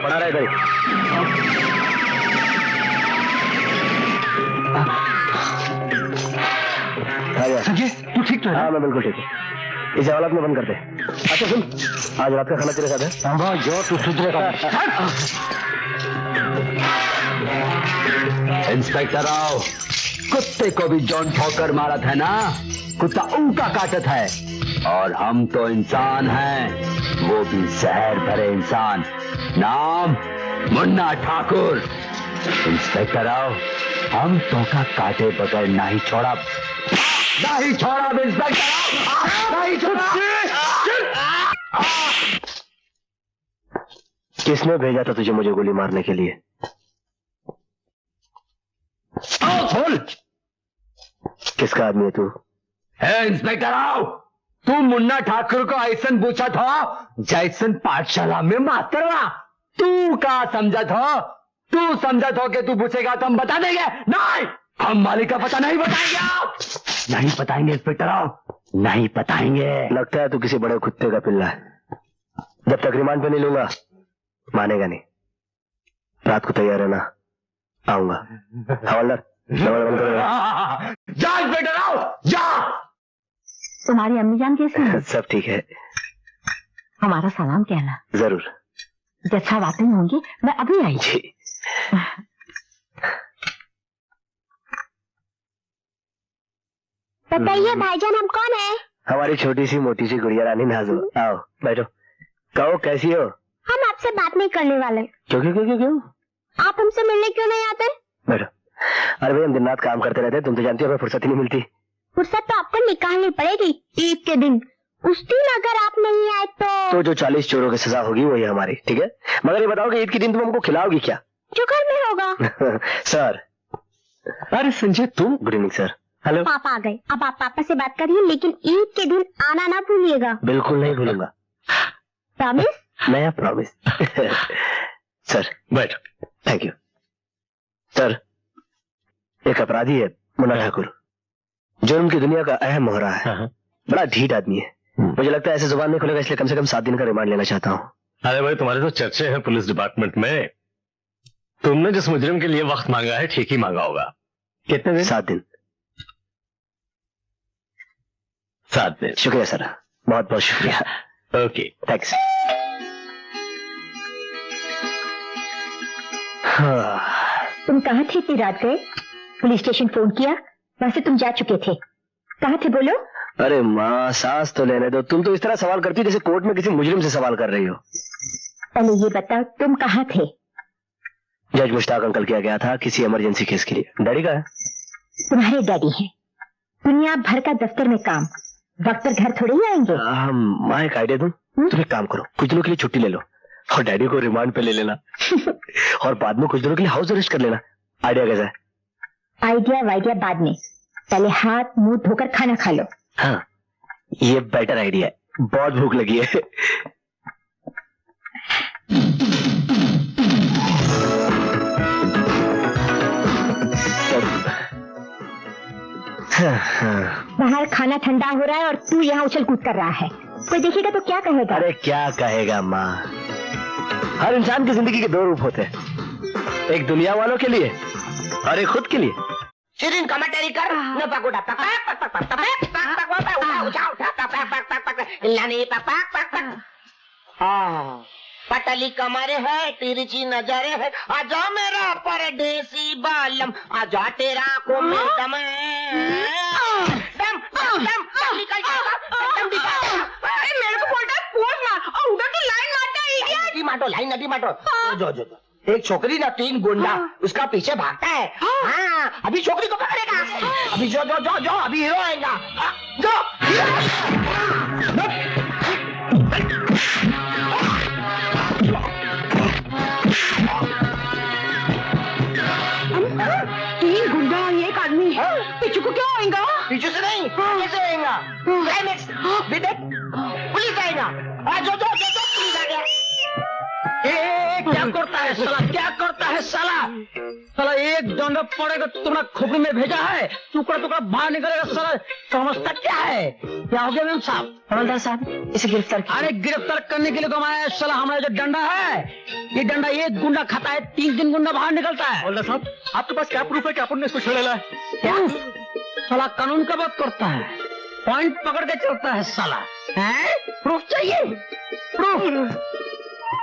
पड़ा रहे इधर। संजय तू ठीक तो है? हाँ मैं बिल्कुल ठीक हूँ। इस हालत में बंद कर दे। अच्छा सुन, आज रात का खाना तेरे साथ है। हाँ जो तू सुधरेगा। इंस्पेक्टर राव, कुत्ते को भी जॉन ठोकर मारा था ना, कुत्ता उनका काटत है, और हम तो इंसान हैं, वो भी जहर भरे इंसान। नाम मुन्ना ठाकुर। इंस्पेक्टर राव, हम तो का काटे बगैर नहीं छोड़ा, नहीं छोड़ा इंस्पेक्टर राव, नहीं छोड़ा। किसने भेजा था तुझे मुझे गोली मारने के लिए? खोल। किसका आदमी है तू? है इंस्पेक्टर राव, तू मुन्ना ठाकुर को ऐसा पूछा था जैसन पाठशाला में मास्टर। तू का समझा था? तू समझा था कि तू पूछेगा तो हम बता देंगे? नहीं, हम मालिक का पता नहीं बताएंगे। नहीं बताएंगे इंस्पेक्टर राव, नहीं बताएंगे। लगता है तू किसी बड़े कुत्ते का पिल्ला है। जब तक रिमांड पे नहीं लूंगा मानेगा नहीं। रात को तैयार रहना, आऊंगा। हवलदार जा इंस्पेक्टर राव जा। तुम्हारी अम्मी जान कैसी है? सब ठीक है। हमारा सलाम कहना। जरूर। जैसा बातें होंगी मैं अभी आई। जी। बताइए भाईजान, हम कौन है? हमारी छोटी सी मोटी सी गुड़िया रानी नाजू। आओ बैठो। कहो कैसी हो? हम आपसे बात नहीं करने वाले। क्यों क्यों क्यों क्यों क्यों? आप हमसे मिलने क्यों नहीं आते? बैठो। अरे भाई हम दिन रात काम करते रहते हैं, तुम तो जानती हो हमें फुर्सत ही नहीं मिलती। फुर्सत तो आपको निकालनी पड़ेगी ईद के दिन। उस दिन अगर आप नहीं आए तो जो 40 चोरों की सजा होगी वही हमारी, ठीक है? मगर ये बताओ कि ईद के दिन तुम हमको खिलाओगी क्या? जो घर में होगा। सर। अरे संजय तुम? Good evening sir. हेलो। पापा आ गए, अब आप पापा से बात करिए, लेकिन ईद के दिन आना ना भूलिएगा। बिल्कुल नहीं भूलूंगा। प्रॉमिस? नया प्रॉमिस। सर बैठ। Thank you sir. एक अपराधी है मुन्ना ठाकुर, जुर्म की दुनिया का अहम मोहरा है। बड़ा ढीठ आदमी है। मुझे लगता है ऐसे जुबान नहीं खुलेगा, इसलिए कम से कम 7 दिन का रिमांड लेना चाहता हूँ। अरे भाई तुम्हारे तो चर्चे हैं पुलिस डिपार्टमेंट में। तुमने जिस मुजरिम के लिए वक्त मांगा है ठीक ही मांगा होगा। कितने दिन? 7 दिन। 7 दिन। शुक्रिया सर, बहुत बहुत शुक्रिया। Okay thanks. तुम कहाँ थे इतनी रात गए? पुलिस स्टेशन फोन किया, वहां से तुम जा चुके थे। कहाँ थे बोलो? अरे माँ सांस तो लेने दो। तुम तो इस तरह सवाल करती हो जैसे कोर्ट में किसी मुजरिम से सवाल कर रही हो। पहले ये बताओ तुम कहाँ थे? जज मुश्ताक अंकल किया गया था किसी इमरजेंसी केस के लिए। डैडी का है? तुम्हारे डैडी हैं, दुनिया भर का दफ्तर में काम, वक्त पर घर थोड़े ही आएंगे। मैं एक आइडिया दूं? तुम एक काम करो, कुछ दिनों के लिए छुट्टी ले लो और डैडी को रिमांड पे ले लेना और बाद में कुछ दिनों के लिए हाउस अरेस्ट कर लेना। आइडिया कैसा है? आइडिया वाइडिया बाद में, पहले हाथ मुंह धोकर खाना खा लो। हाँ ये बेटर आइडिया है, बहुत भूख लगी है। बाहर खाना ठंडा हो रहा है और तू यहाँ उछल कूद कर रहा है, कोई देखेगा तो क्या कहेगा? अरे क्या कहेगा माँ, हर इंसान की जिंदगी के 2 रूप होते हैं, एक दुनिया वालों के लिए और एक खुद के लिए। शिरीन कमेंटरी कर न पकोड़ा पक पक पक पक पक पक उठा उठा उठा पक पक पक पक लानी पक पक पक पक। पतली कमर है, तिरछी नजर है, आजा मेरा परदेसी बालम, आजा तेरा आंखों में दम है। दम दम दम दम निकल जाएगा, दम निकल। अरे मेरे को बोलता है पोज मार और उधर तो लाइन मारता है इडियट। नदी मारो, लाइन नदी मारो। जो जो जो एक छोकरी ना 3 गुंडा उसका पीछे भागता है। हाँ अभी छोकरी को पकड़ेगा। अभी जो जो जो जो अभी हीरो आएगा। जो तीन गुंडा और एक आदमी पीछे को क्या आएगा? पीछे से नहीं, कैसे आएगा? क्लाइमेक्स पुलिस आएगा। जो जो जो जो पुलिस आ गया। क्या करता है साला, क्या करता है साला? साला एक डंडा पड़ेगा तुम्हारा खोपड़ी में भेजा है, टुकड़ा टुकड़ा बाहर निकलेगा साला। समझता क्या है? क्या हो गया मैम साहब? हवलदार साहब इसे गिरफ्तार कीजिए। अरे गिरफ्तार करने के लिए तो हमारा साला, हमारा जो डंडा है, ये डंडा एक गुंडा खाता है, 3 गुंडा बाहर निकलता है। हवलदार साहब आपके पास क्या प्रूफ है कि आपने इसको छेड़ा है? क्या साला कानून का बात करता है, पॉइंट पकड़ के चलता है साला। है प्रूफ चाहिए? प्रूफ?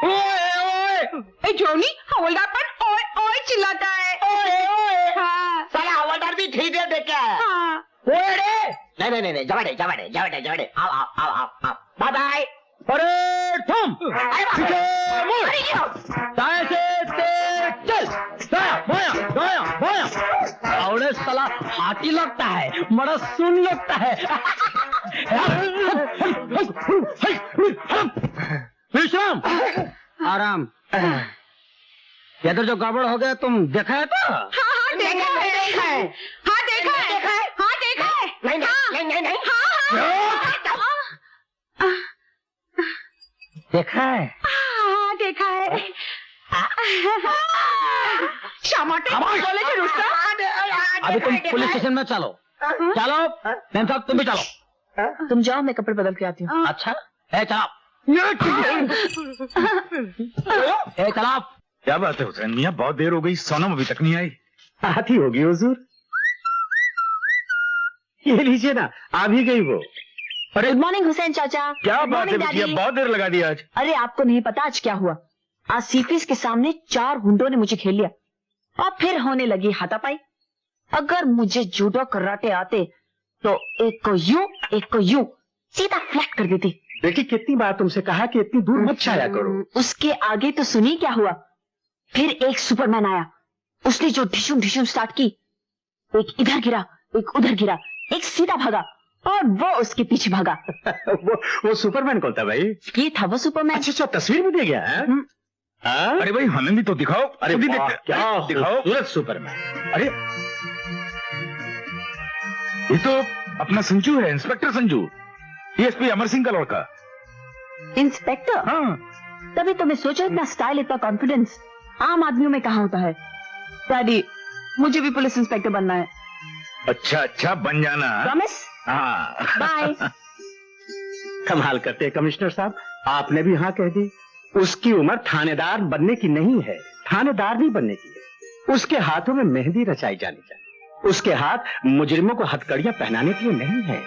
ओए जोनी, हवलदार पर ओए ओए चिल्लाता है। ओए ओए हाँ साला हवलदार भी ठीक है देख क्या है। हाँ ओए रे नहीं जवाड़े जवाड़े जवाड़े जवाड़े आओ आओ आओ आओ आओ बाय बाय। अरे तुम अरे दाएं से तेज चल, दाया बाया दाया बाया। और साला हाथी लगता है, बड़ा सुन लगता है। विश्राम आराम। इधर जो गड़बड़ हो गया तुम देखा है तो? हाँ देखा है, देखा है। हाँ देखा है, हाँ देखा है। नहीं नहीं नहीं नहीं देखा है? हाँ देखा है। टमाटर बोले थे रुस्ता। अभी तुम पुलिस स्टेशन में चलो। चलो मैम साहब तुम भी चलो। तुम जाओ, मैं कपड़े बदल के आती हूँ। अच्छा है चलो। चलो। क्या बात है हुसैन मियाँ, बहुत देर हो गई, सोनम अभी तक नहीं आई। आती होगी हुजूर। ये लीजिए ना, आ भी गई वो। गुड मॉर्निंग हुसैन चाचा। क्या बात है बिटिया, बहुत देर लगा दी आज। अरे आपको नहीं पता आज क्या हुआ। आज सीपीएस के सामने 4 गुंडों ने मुझे खेल लिया और फिर होने लगी हाथापाई। अगर मुझे जूडो कराटे आते तो एक को यूं सीधा फ्लैट कर देती। देखिए कितनी बार तुमसे कहा कि इतनी दूर मत छाया करो। उसके आगे तो सुनिए क्या हुआ। फिर एक सुपरमैन आया, उसने जो ढिशुम ढिशुम स्टार्ट की, एक इधर गिरा, एक उधर गिरा, एक सीधा भागा और वो उसके पीछे भागा। वो सुपरमैन कौन था भाई? ये था वो सुपरमैन। अच्छा तस्वीर में दे गया है? अरे भाई हमें भी तो दिखाओ। अरे क्या दिखाओ? सूरत सुपरमैन। अरे ये तो अपना संजू है, इंस्पेक्टर संजू, डीएसपी अमर सिंह का लड़का। इंस्पेक्टर? हाँ तभी तो मैं सोचा इतना स्टाइल, इतना कॉन्फिडेंस आम आदमियों में कहाँ होता है। डैडी मुझे भी पुलिस इंस्पेक्टर बनना है। अच्छा बन जाना। प्रॉमिस? हाँ बाय। कमाल करते हैं कमिश्नर साहब, आपने भी हाँ कह दी। उसकी उम्र थानेदार बनने की नहीं है, थानेदार नहीं बनने की है। उसके हाथों में मेहंदी रचाई जानी चाहिए, उसके हाथ मुजरिमों को हथकड़ियां पहनाने के लिए नहीं है।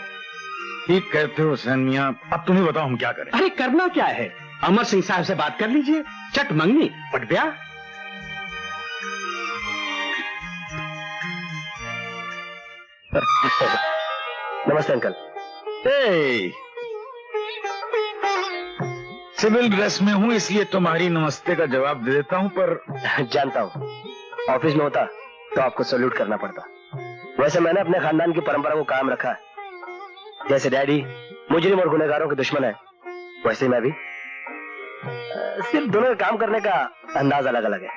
ठीक कहते हो हुसैन मियाँ, अब तुम्हें बताओ हम क्या करें। अरे करना क्या है, अमर सिंह साहब से बात कर लीजिए, चट मंगनी पट ब्याह। नमस्ते अंकल। सिविल ड्रेस में हूँ इसलिए तुम्हारी नमस्ते का जवाब दे देता हूँ, पर जानता हूँ ऑफिस में होता तो आपको सैल्यूट करना पड़ता। वैसे मैंने अपने खानदान की परंपरा को कायम रखा है। जैसे डैडी मुजरिम और गुनहगारों के दुश्मन है, वैसे मैं भी। सिर्फ दोनों का काम करने का अंदाज अलग अलग है,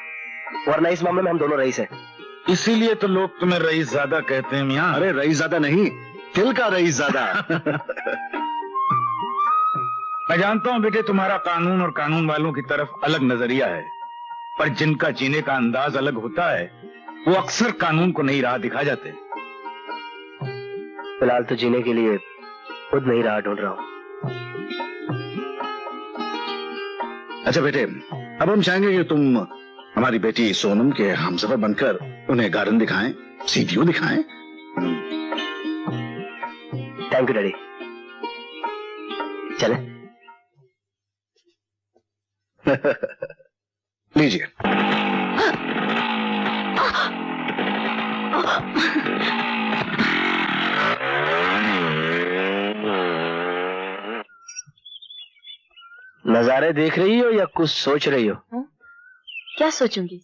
वरना इस मामले में हम दोनों रईस हैं। इसीलिए तो लोग तुम्हें रईस ज्यादा कहते हैं मियाँ। अरे रईस ज्यादा नहीं, दिल का रईस ज्यादा। मैं जानता हूँ बेटे, तुम्हारा कानून और कानून वालों की तरफ अलग नजरिया है, पर जिनका जीने का अंदाज अलग होता है वो अक्सर कानून को नई राह दिखा जाते हैं। फिलहाल तो जीने के लिए खुद नहीं राह ढूंढ रहा हूँ। अच्छा बेटे, अब हम चाहेंगे कि तुम हमारी बेटी सोनम के हमसफर बनकर उन्हें गार्डन दिखाएं, सीढ़ियों दिखाएं। Thank you daddy. चले। लीजिए। नजारे देख रही हो या कुछ सोच रही हो? क्या सोचूंगी?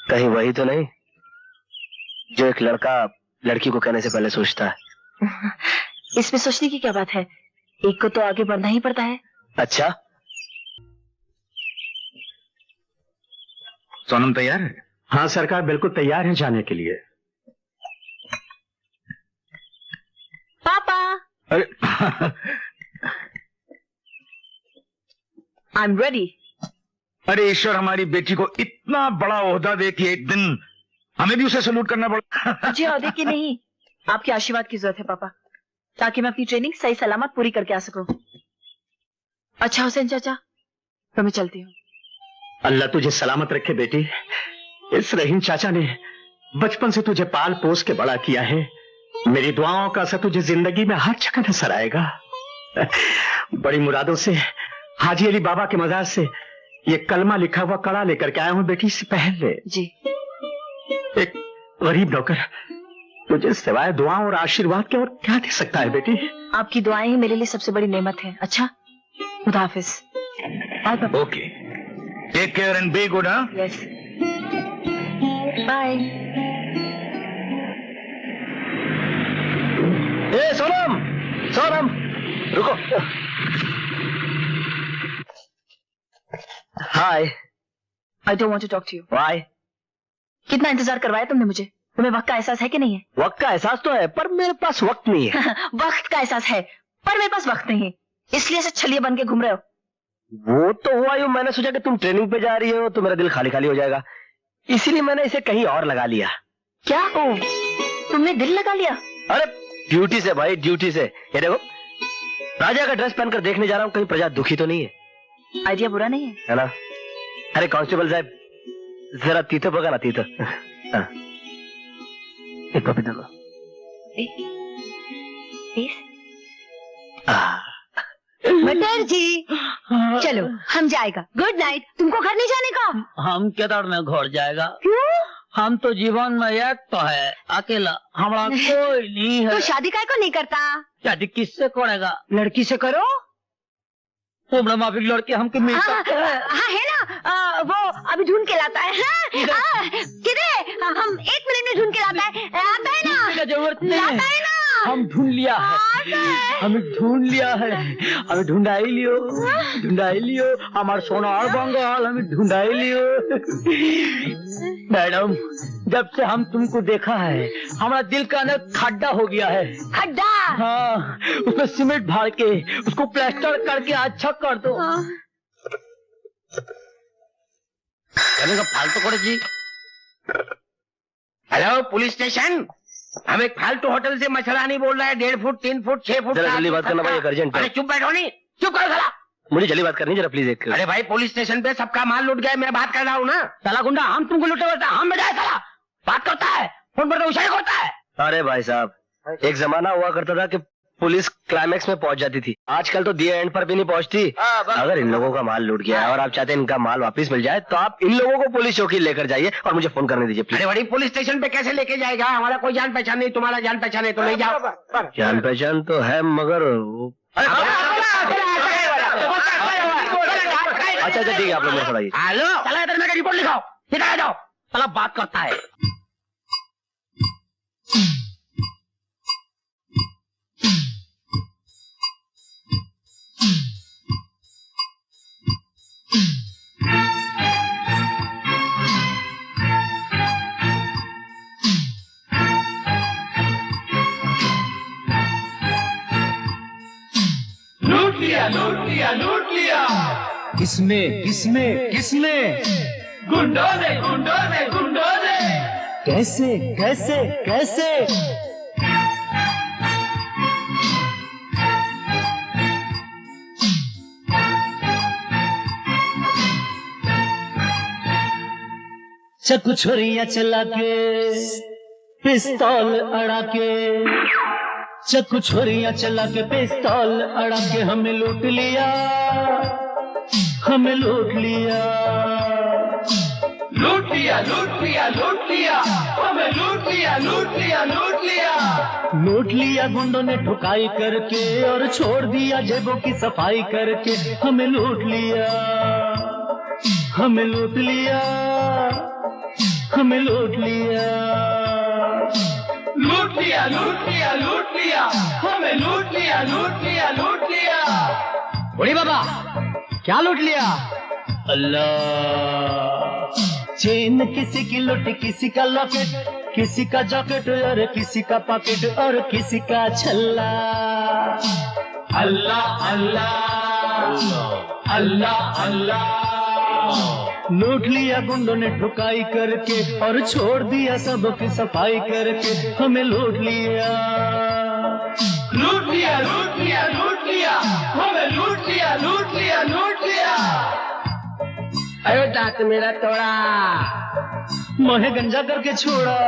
कहीं वही तो नहीं जो एक लड़का लड़की को कहने से पहले सोचता है? इसमें सोचने की क्या बात है? एक को तो आगे बढ़ना ही पड़ता है। अच्छा, सोनम तैयार है? हाँ सरकार, बिल्कुल तैयार है जाने के लिए। पापा, अरे आई एम रेडी। अरे ईश्वर, हमारी बेटी को इतना बड़ा ओहदा दे कि एक दिन हमें भी उसे सलूट करना पड़ा। मुझे ओहदे की नहीं, आपके आशीर्वाद की जरूरत है पापा, ताकि मैं अपनी ट्रेनिंग सही सलामत पूरी करके आ सकूं। अच्छा हुसैन चाचा, तो मैं चलती हूँ। अल्लाह तुझे सलामत रखे बेटी। इस रहीम चाचा ने बचपन से तुझे पाल पोस के बड़ा किया है। मेरी दुआओं का असर तुझे जिंदगी में हर जगह नजर आएगा। बड़ी मुरादों से हाजी अली बाबा के मजार से ये कलमा लिखा हुआ कड़ा लेकर के आया हूं बेटी। इससे पहले जी, एक गरीब नौकर तुझे सिवाय दुआओं और आशीर्वाद के और क्या दे सकता है बेटी? आपकी दुआएं ही मेरे लिए सबसे बड़ी नेमत है। अच्छा, खुदा हाफिज। Bye papa. Okay, take care and be good. हाँ, यस, बाय। ए सोनम, सोनम रुको। Hi. I don't want to talk to you. Why? कितना इंतजार करवाया तुमने मुझे? तुम्हें वक्त का एहसास है कि नहीं है? वक्त का एहसास तो है, पर मेरे पास वक्त नहीं है। वक्त का एहसास है, पर मेरे पास वक्त नहीं है, इसलिए ऐसे छलिए बन के घूम रहे हो। वो तो हुआ यूं, मैंने सोचा कि तुम ट्रेनिंग पे जा रही हो तो मेरा दिल खाली खाली हो जाएगा, इसीलिए मैंने इसे कहीं और लगा लिया। क्या? ओ, तुमने दिल लगा लिया? अरे ड्यूटी से भाई, ड्यूटी से। ये देखो, राजा का ड्रेस पहनकर देखने जा रहा हूँ, कहीं प्रजा दुखी तो नहीं है। आइडिया बुरा नहीं है ना? अरे कांस्टेबल साहब, जरा तीतो पका ना, तीतो। हाँ। एक कॉपी दो। मटर जी, चलो हम जाएगा। Good night. तुमको घर नहीं जाने का? हम केदार में घर जाएगा। क्यों? हम तो जीवन में एक तो है अकेला, हमारा कोई नहीं है। तो शादी काय को नहीं करता? शादी किससे करेगा? लड़की से करो। उम्र माफिक लड़के हमको मिल सकते हैं। हाँ है ना, वो अभी ढूंढ के लाता है। किधर? हम 1 मिनट में ढूंढ के लाता है। आता है ना? जरूरत नहीं लाता है ना? हम ढूंढ लिया है, हमें ढूंढ लिया है, हमें ढूंढाई लियो हमारे सोनार बंगाल, हमें ढूंढाई लियो। मैडम, जब से हम तुमको देखा है हमारा दिल का अंदर खड्डा हो गया है। खड्डा? हाँ, उसमें सीमेंट भर के उसको प्लास्टर करके अच्छा कर दो। फालतू करे जी। हेलो पुलिस स्टेशन, हम एक फालतू होटल से मसला नहीं बोल रहा है। 1.5 फुट 3 फुट 6 फुट। जरा जल्दी बात करना भाई, एक अर्जेंट है। अरे चुप बैठो, नहीं चुप करो साला। मुझे जल्दी बात करनी, जरा प्लीज एक। अरे भाई, पुलिस स्टेशन पे सबका माल लूट गया, मैं बात कर रहा हूँ ना। साला गुंडा, हम तुमको लुटे होता हम बजाए साला बात करता है, फोन पर तो इशारे करता है। अरे भाई साहब, एक जमाना हुआ करता था कि पुलिस क्लाइमैक्स में पहुंच जाती थी, आजकल तो दिए एंड पर भी नहीं पहुंचती। अगर इन लोगों का माल लूट गया है और आप चाहते हैं इनका माल वापस मिल जाए, तो आप इन लोगों को पुलिस चौकी लेकर जाइए और मुझे फोन करने दीजिए प्लीज। अरे बड़ी, पुलिस स्टेशन पे कैसे लेके जाएगा? हमारा कोई जान पहचान नहीं, तुम्हारा जान पहचान है तो ले जाओ। जान पहचान तो है, मगर अच्छा ठीक है, आप लोग मेरे साथ आइए। हेलो चला, इधर मेरा रिपोर्ट लिखाओ, इधर आ जाओ। साला बात करता है। लूट लिया। किसने? गुंडों ने। कैसे? चक्कू छोरियां चला के, पिस्तौल अड़ा के, चक्कू छोरियां चला के पिस्तौल अड़ा के हमें लूट लिया। हमें लूट लिया, लूट लिया, लूट लिया, लूट लिया, हमें लूट लिया, लूट लिया, लूट लिया। लूट लिया गुंडों ने ठुकाई करके और छोड़ दिया जेबों की सफाई करके। हमें लूट लिया, हमें लूट लिया, हमें लूट लिया, लूट लिया, लूट लिया, लूट लिया, हमें लूट लिया, लूट लिया, लूट लिया। बड़ी बाबा क्या लूट लिया? अल्लाह, चेन किसी की लूट, किसी का लॉकेट, किसी का जैकेट और किसी का पॉकेट और किसी का छल्ला। अल्लाह अल्लाह अल्लाह अल्लाह। लूट लिया गुंडों ने ठुकाई करके और छोड़ दिया सबकी सफाई करके। हमें लूट लिया, लूट लिया, लूट लिया, लूट लिया, हमें लूट लिया, लूट लिया, लूट लिया। अयो दांत मेरा तोड़ा, मोहे गंजा करके छोड़ा।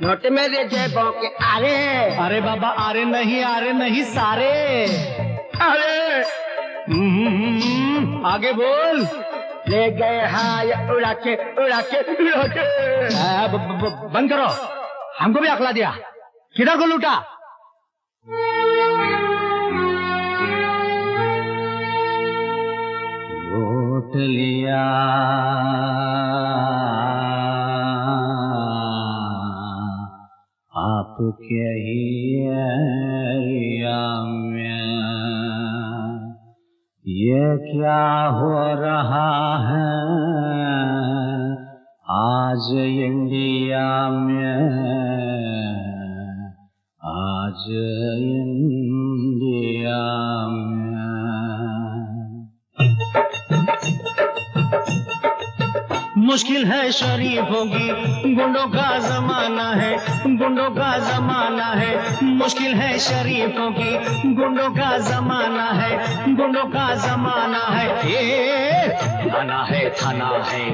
नोट मेरे जेबों के आरे। अरे बाबा आरे नहीं सारे। अरे आगे बोल। ले गए हाय उड़ा के उड़ा के उड़ा के। बंद करो, हमको भी अकला दिया। किधर को लूटा? लूट लिया, आपके ही एरिया में ये क्या हो रहा है आज इंडिया में, आज इंडिया में। मुश्किल है शरीफों की, गुंडों का जमाना है, गुंडों का जमाना है। मुश्किल है शरीफों की, गुंडों का जमाना है, गुंडों का जमाना है। ये थाना है, थाना है,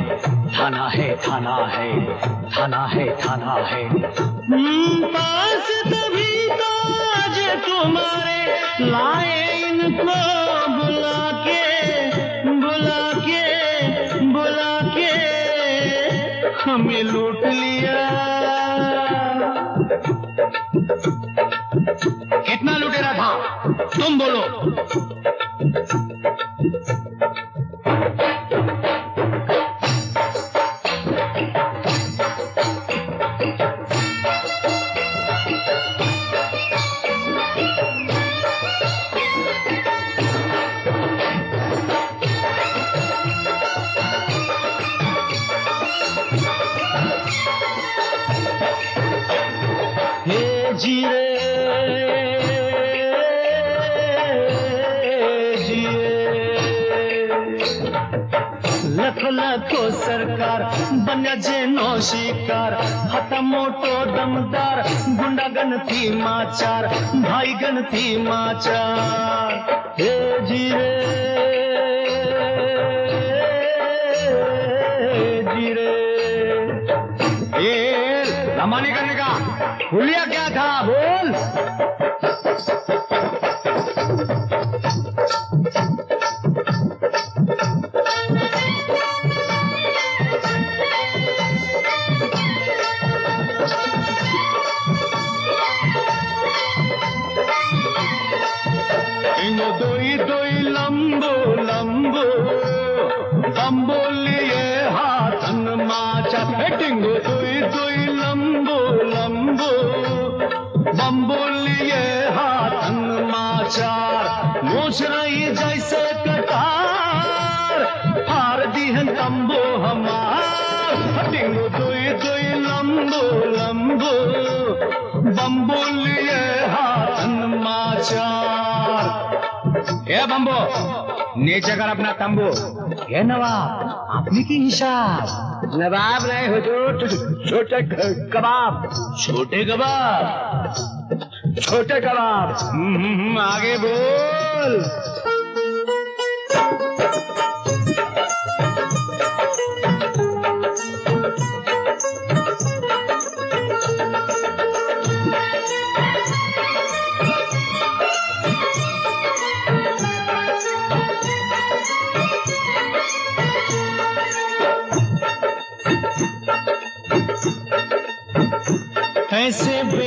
थाना है, थाना है, थाना है, थाना है। पास तभी तो आज तुम्हारे लाए इनको बुला के, बुला के, बुला के। हमें लूट लिया। कितना लुटेरा था तुम बोलो? लखो सरकार बन्या जेनो शिकार, हता मोटो दमदार गुंडागन थी माचार, भाई गण थी माचार। हे जीरे जीरे, ये लमानी करने का हुलिया क्या था बोल? जैसे कटार हार दी है तंबू हमार। टिंगो दुई दुई लंबो लंबो बम्बू लिए हाथन माचार। ए बम्बो नीचे कर अपना तंबू। ये नवाब अपनी की हिसाब। नवाब नहीं हुजूर, छोटे कबाब। छोटे कबाब, छोटे कबाब। आगे बोल।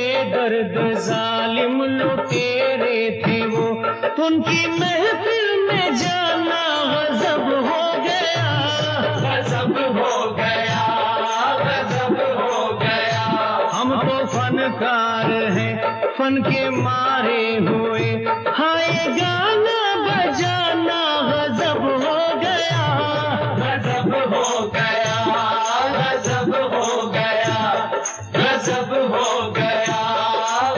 बेदर्द जालिम लुटेरे थे वो, उनकी महफिल में जाना गजब हो गया, गजब हो गया, गजब हो गया। हम तो फनकार हैं, फन के मारे हुए, हाय गाना बजाना गजब हो गया, गजब हो गया, गजब हो गया, गजब हो गया,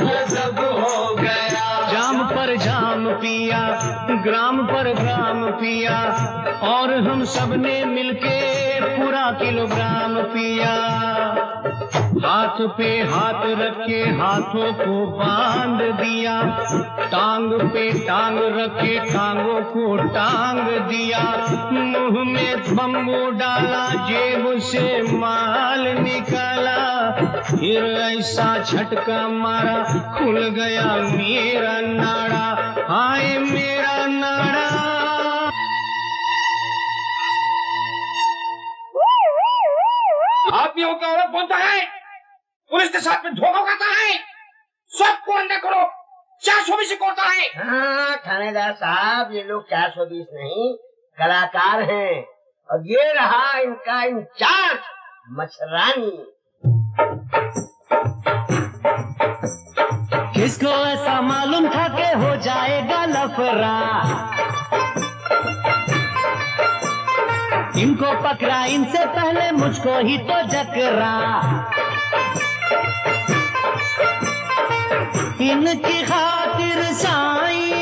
गजब हो गया। जाम पर जाम पिया, ग्राम पर ग्राम पिया, और हम सब ने मिलके पूरा किलोग्राम पिया। हाथ पे हाथ रखे हाथों को बांध दिया, टांग पे टांग रखे टांगों को टांग दिया, मुंह में बम्बू डाला जेब से माल निकाला, फिर ऐसा झटका मारा खुल गया मेरा नाड़ा, हाय मेरा नाड़ा। आदमियों का औरत बोलता है, पुलिस के साथ में धोखा खाता है, सबको अंदर करो, 420 कोता है। हाँ थानेदार साहब, ये लोग 420 नहीं कलाकार हैं, और ये रहा इनका इंचार्ज मच्छरानी। किसको ऐसा मालूम था कि हो जाएगा लफड़ा, इनको पकड़ा इनसे पहले मुझको ही तो जकरा, इनकी खातिर साईं,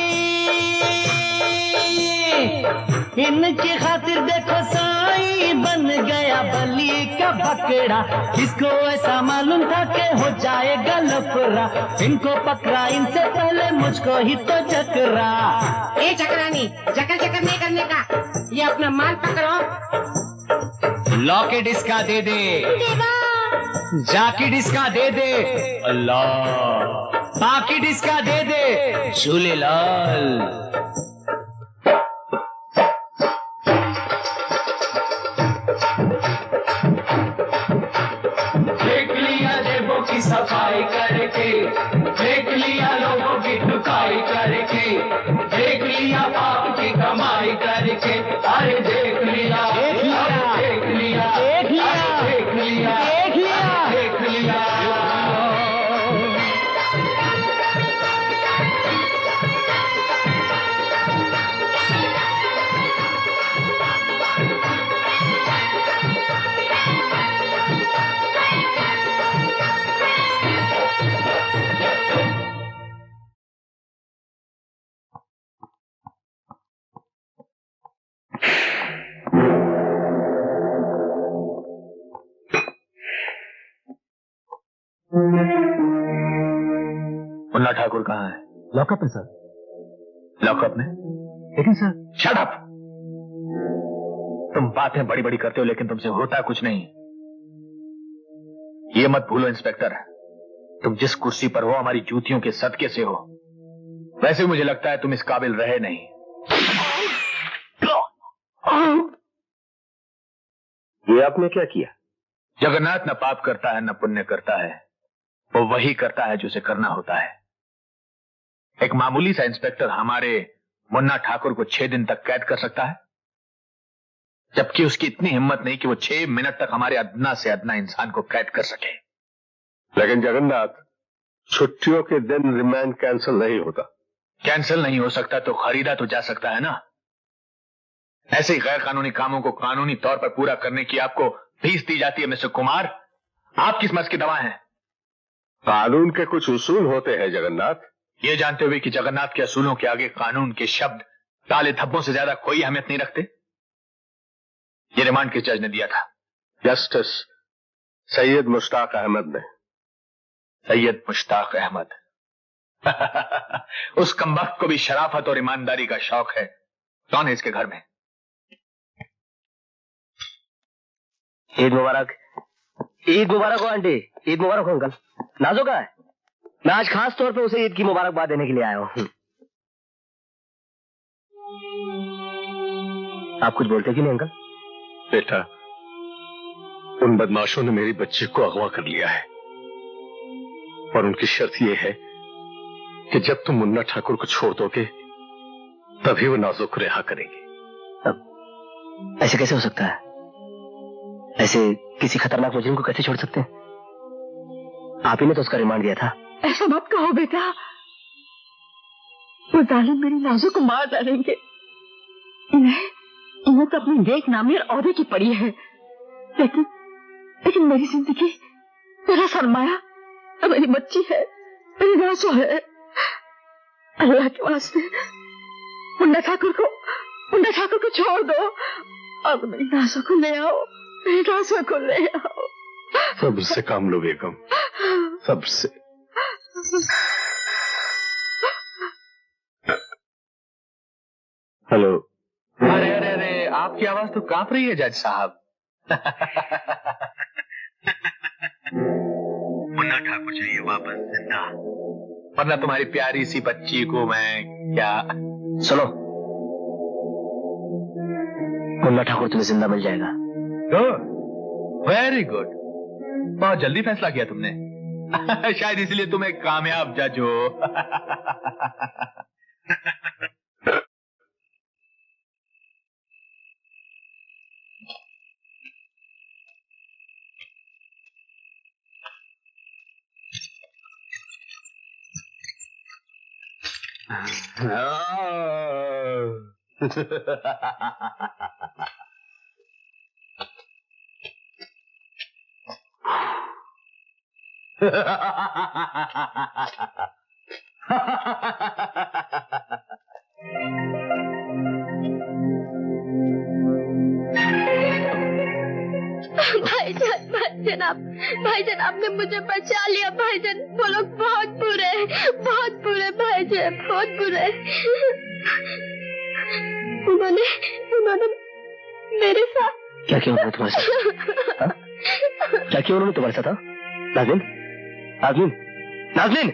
इनकी खातिर देखो साईं बन गया बलि का बकरा। किसको ऐसा मालूम था कि हो जाएगा लफड़ा, इनको पकड़ा इनसे पहले मुझको ही तो जकरा। ए चकरानी, जकर जकर नहीं करने का, ये अपना माल पकड़ो। लॉकेट इसका दे दे, जाकेट इसका दे दे, अल्लाह पाकिट इसका दे दे, झूलेलाल। देख लिया जेबों की सफाई करके, देख लिया लोगों की दुकाई करके, देख लिया पाप की कमाई करके, अरे देख लिया, देख लिया, देख लिया, देख लिया, देख लिया, देख लिया, देख लिया। मुन्ना ठाकुर कहाँ है? लॉकअप में सर। लॉकअप में? लेकिन सर। Shut up! तुम बातें बड़ी बड़ी करते हो लेकिन तुमसे होता कुछ नहीं। ये मत भूलो इंस्पेक्टर, तुम जिस कुर्सी पर हो हमारी जूतियों के सदके से हो। वैसे मुझे लगता है तुम इस काबिल रहे नहीं। ये आपने क्या किया? जगन्नाथ न पाप करता है न पुण्य करता है, वो वही करता है जो उसे करना होता है। एक मामूली सा इंस्पेक्टर हमारे मुन्ना ठाकुर को 6 दिन तक कैद कर सकता है, जबकि उसकी इतनी हिम्मत नहीं कि वो 6 मिनट तक हमारे अदना से अदना इंसान को कैद कर सके। लेकिन जगन्नाथ, छुट्टियों के दिन रिमांड कैंसिल नहीं होता। कैंसिल नहीं हो सकता तो खरीदा तो जा सकता है ना। ऐसे ही गैर कानूनी कामों को कानूनी तौर पर पूरा करने की आपको फीस दी जाती है मिस्टर कुमार। आप किस मर्ज की दवा हैं? कानून के कुछ उसूल होते हैं जगन्नाथ। ये जानते हुए कि जगन्नाथ के असूलों के आगे कानून के शब्द काले धब्बों से ज्यादा कोई अहमियत नहीं रखते। ये रिमांड किस जज ने दिया था? जस्टिस सैयद मुश्ताक अहमद ने। सैयद मुश्ताक अहमद। उस कमबख्त को भी शराफत और ईमानदारी का शौक है। कौन है इसके घर में? ईद मुबारक। ईद मुबारक हो आंटी। ईद मुबारक हो अंकल। नाजो का है? मैं आज खास तौर पे उसे ईद की मुबारकबाद देने के लिए आया हूं। आप कुछ बोलते कि नहीं अंकल? बेटा, उन बदमाशों ने मेरी बच्ची को अगवा कर लिया है। और उनकी शर्त यह है कि जब तुम मुन्ना ठाकुर को छोड़ दोगे तभी वो नाजो को रिहा करेंगे। अब ऐसे कैसे हो सकता है? ऐसे किसी खतरनाक मुजरिम को कैसे छोड़ सकते हैं? आप ही ने तो उसका रिमांड दिया था। ऐसा मत कहो बेटा, वो जालिम मेरी नाजो को मार डालेंगे। इन्हें तो अपनी नेक नामी और औहदे की पड़ी है, लेकिन मेरी जिंदगी, मेरा सरमाया, मेरी बच्ची है, मेरी नाजो है। अल्लाह के वास्ते मुन्ना ठाकुर को छोड़ दो और मेरी नाजो को ले आओ, मेरी नाजो को ले आओ। सबसे काम लो बेगम, सबसे। हेलो। अरे अरे अरे, आपकी आवाज तो कांप रही है जज साहब। मुन्ना ठाकुर चाहिए वापस जिंदा, वरना तुम्हारी प्यारी सी बच्ची को मैं क्या। सुनो, मुन्ना ठाकुर तुम्हें जिंदा मिल जाएगा। गुड, वेरी गुड, बहुत जल्दी फैसला किया तुमने। शायद इसलिए तुम एक कामयाब जज हो। भाईजान आपने मुझे बचा लिया। भाईजान वो लोग बहुत बुरे भाईजान, बहुत बुरे। उन्होंने मेरे साथ क्या किया उन्होंने तुम्हारे साथ? क्या किया उन्होंने तुम्हारे साथ? नाज़नीन, नाज़नीन, नाज़नीन।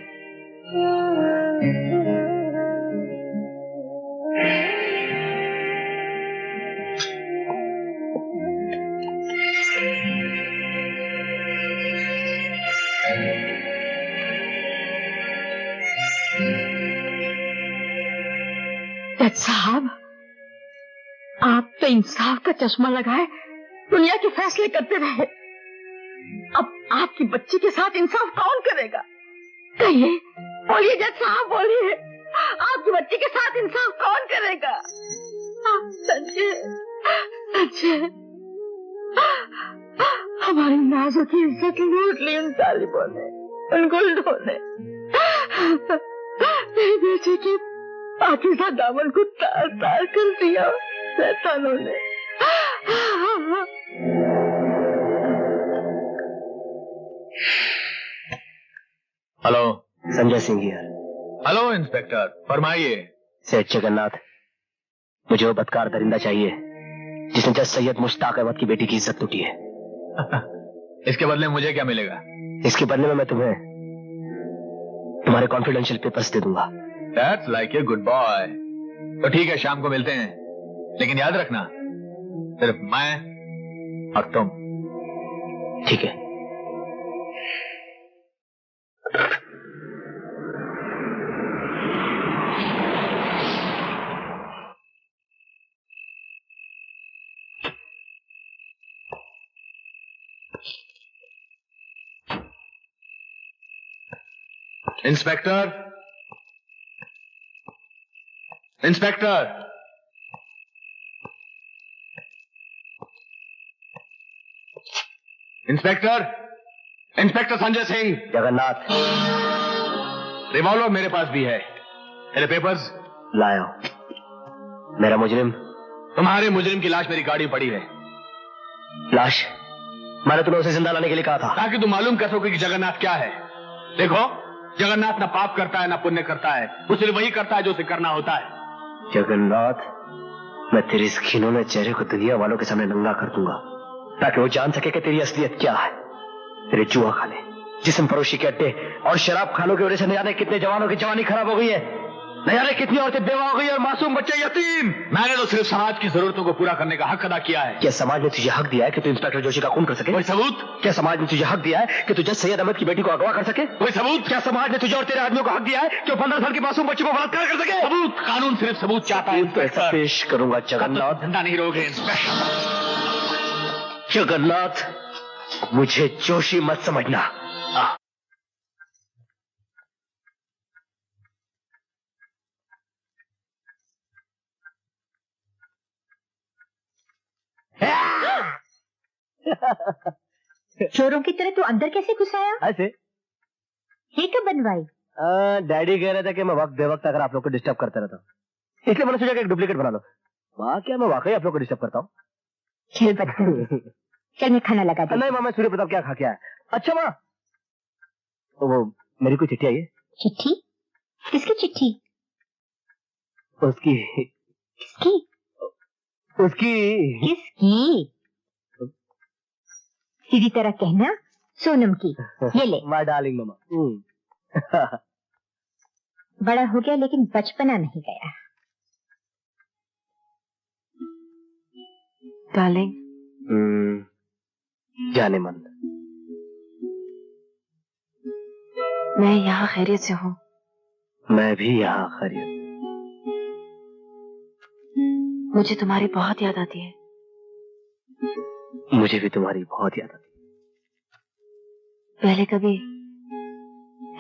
साहब, आप तो इंसाफ का चश्मा लगाए दुनिया के फैसले करते रहे। अब आपकी बच्ची के साथ इंसाफ कौन करेगा? कहिए, बोलिए जज साहब, बोलिए, आपकी बच्ची के साथ इंसाफ कौन करेगा? संजय, हमारी नाजो की इज्जत लूट ली उन जालिमों ने, उन गुंडों ने। मेरी बेटी की पाकिज़ा दामन को तार तार कर दिया शैतानों ने। हेलो, संजय सिंह यार। हेलो इंस्पेक्टर, फरमाइए। सेठ जगन्नाथ, मुझे वो बदकार दरिंदा चाहिए जिसने जज सैयद मुश्ताक अहमद की बेटी की इज्जत लूटी है। इसके बदले मुझे क्या मिलेगा? इसके बदले में मैं तुम्हें तुम्हारे कॉन्फिडेंशियल पेपर्स दे दूंगा। That's like a good boy। तो ठीक है, शाम को मिलते हैं, लेकिन याद रखना सिर्फ मैं और तुम। ठीक है। Inspector, inspector, inspector, inspector Sanjay Singh. Jagannath, revolver मेरे पास भी है। मेरे पेपर्स लाओ। मेरा मुजरिम। तुम्हारे मुजरिम की लाश मेरी गाड़ी में पड़ी है। लाश? मैंने तुम्हें उसे जिंदा लाने के लिए कहा था, ताकि तुम मालूम कर सको कि जगन्नाथ क्या है। देखो, जगन्नाथ ना पाप करता है ना पुण्य करता है, वो सिर्फ वही करता है जो उसे करना होता है। जगन्नाथ, मैं तेरे इस घिनौने चेहरे को दुनिया वालों के सामने नंगा कर दूंगा, ताकि वो जान सके कि तेरी असलियत क्या है। तेरे जुआ खाने, जिस्म फरोशी के अड्डे और शराब खानों की वजह से न जाने कितने जवानों की जवानी खराब हो गई है। नहीं अरे कितनी औरतें बेवा हो गई और मासूम बच्चे यतीम। मैंने तो सिर्फ समाज की जरूरतों को पूरा करने का हक अदा किया है। क्या समाज ने तुझे हक दिया है कि तू इंस्पेक्टर जोशी का खून कर सके? कोई सबूत? क्या समाज ने तुझे हक दिया है कि तू जज सैयद अहमद की बेटी को अगवा कर सके? कोई सबूत? क्या समाज ने तुझे और तेरे आदमियों को हक दिया है कि वो 15 साल के मासूम बच्चे को बलात्कार कर सके? सबूत? कानून सिर्फ सबूत चाहता है। तो ऐसा पेश करूंगा जगन्नाथ। धंधा नहीं रोगे जगन्नाथ, मुझे जोशी मत समझना। चोरों की तरह तू अंदर कैसे घुस आया? ऐसे ये कब बनवाई? डैडी कह रहे थे कि मैं वक्त बेवक्त अगर आप लोग को डिस्टर्ब करते रहता हूँ, इसलिए मैंने सोचा कि एक डुप्लीकेट बना लो। माँ क्या मैं वाकई आप लोग को डिस्टर्ब करता हूँ? चल बदतमीज। चल मैं खाना लगा दूँ। नहीं माँ, मैं सूर्य प्रताप क्या खा के आया। अच्छा माँ, वो मेरी कोई चिट्ठी आई है? चिट्ठी? किसकी चिट्ठी? उसकी। किसकी? उसकी। किसकी? सीधी तरह कहना, सोनम की। ये ले। माय डार्लिंग मामा। बड़ा हो गया लेकिन बचपना नहीं गया। डार्लिंग। जाने मन। मैं यहाँ खैरियत से हूँ। मैं भी यहाँ खैरियत। मुझे तुम्हारी बहुत याद आती है। मुझे भी तुम्हारी बहुत याद आती है। पहले कभी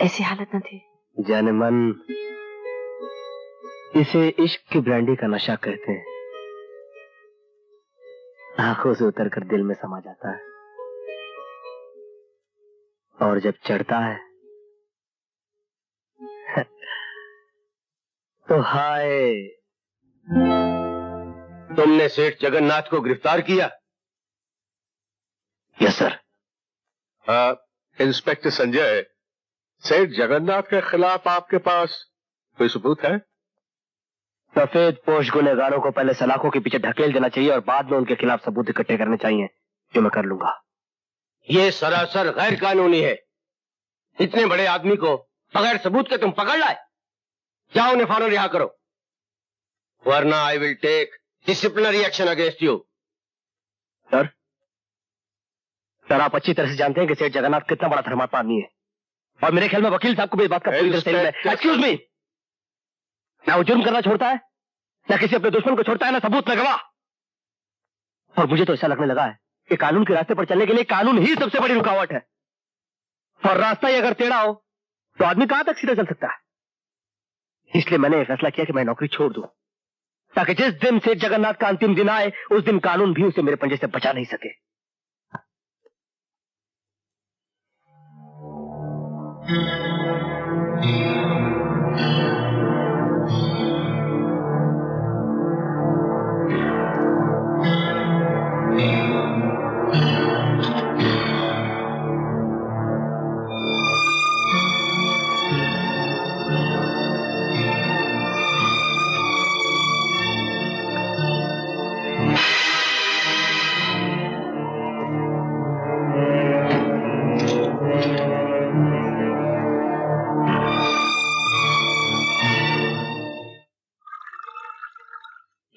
ऐसी हालत न थी। जाने मन, इसे इश्क की ब्रांडी का नशा कहते हैं। आंखों से उतर कर दिल में समा जाता है और जब चढ़ता है तो हाय। तुमने सेठ जगन्नाथ को गिरफ्तार किया? Yes sir. इंस्पेक्टर संजय, सेठ जगन्नाथ के खिलाफ आपके पास कोई सबूत है? सफेद पोश गुनहगारों को पहले सलाखों के पीछे ढकेल देना चाहिए और बाद में उनके खिलाफ सबूत इकट्ठे करने चाहिए, जो मैं कर लूंगा। ये सरासर गैर कानूनी है। इतने बड़े आदमी को बगैर सबूत के तुम पकड़ लाए। जाओ उन्हें फौरन रिहा करो, वरना I will take disciplinary action against you. Sir, आप अच्छी तरह से जानते हैं कि सेठ जगन्नाथ कितना बड़ा धर्मात्मा आदमी है और मेरे ख्याल में वकील साहब को भी इस बात का पूरी तरह से। एक्सक्यूज मी, ना वो जुर्म करना छोड़ता है, ना किसी अपने दुश्मन को छोड़ता है, ना सबूत, ना गवाह। और मुझे तो ऐसा लगने लगा है कि कानून के रास्ते पर चलने के लिए कानून ही सबसे बड़ी रुकावट है और रास्ता ही अगर टेढ़ा हो तो आदमी कहां तक सीधा चल सकता है। इसलिए मैंने फैसला किया कि मैं नौकरी छोड़ दूं ताकि जिस दिन सेठ जगन्नाथ का अंतिम दिन आए उस दिन कानून भी उसे मेरे पंजे से बचा नहीं सके।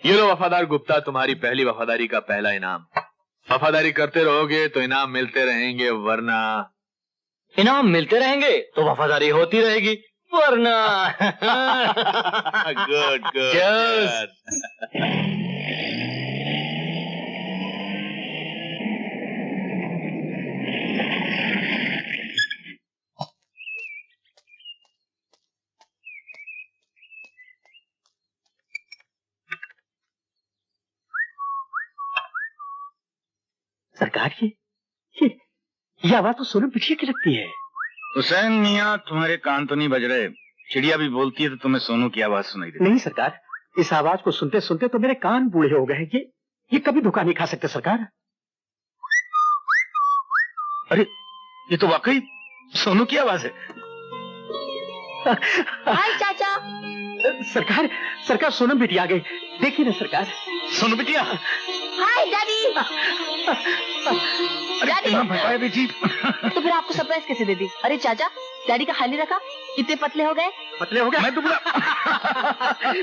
ये लो वफादार गुप्ता, तुम्हारी पहली वफादारी का पहला इनाम। वफादारी करते रहोगे तो इनाम मिलते रहेंगे, वरना इनाम मिलते रहेंगे तो वफादारी होती रहेगी, वरना गुड गुड। सरकार ये आवाज तो सोनम पिछिया की लगती है। हुसैन मियाँ, तुम्हारे कान तो नहीं बज रहे? चिड़िया भी बोलती है तो तुम्हें सोनू की आवाज सुनाई देती? नहीं सरकार, इस आवाज को सुनते सुनते तो मेरे कान बूढ़े हो गए। ये कभी धोखा नहीं खा सकते सरकार। अरे ये तो वाकई सोनू की आवाज है। हाय चाचा। सरकार सोनम बिटिया आ गई, देखिए ना सरकार। सोनू बिटिया। हाय डैडी। अरे बेटी। तो फिर आपको सरप्राइज कैसे दे दी? अरे चाचा, डैडी का खाली रखा, इतने पतले हो गए। पतले हो गया। मैं दुबला।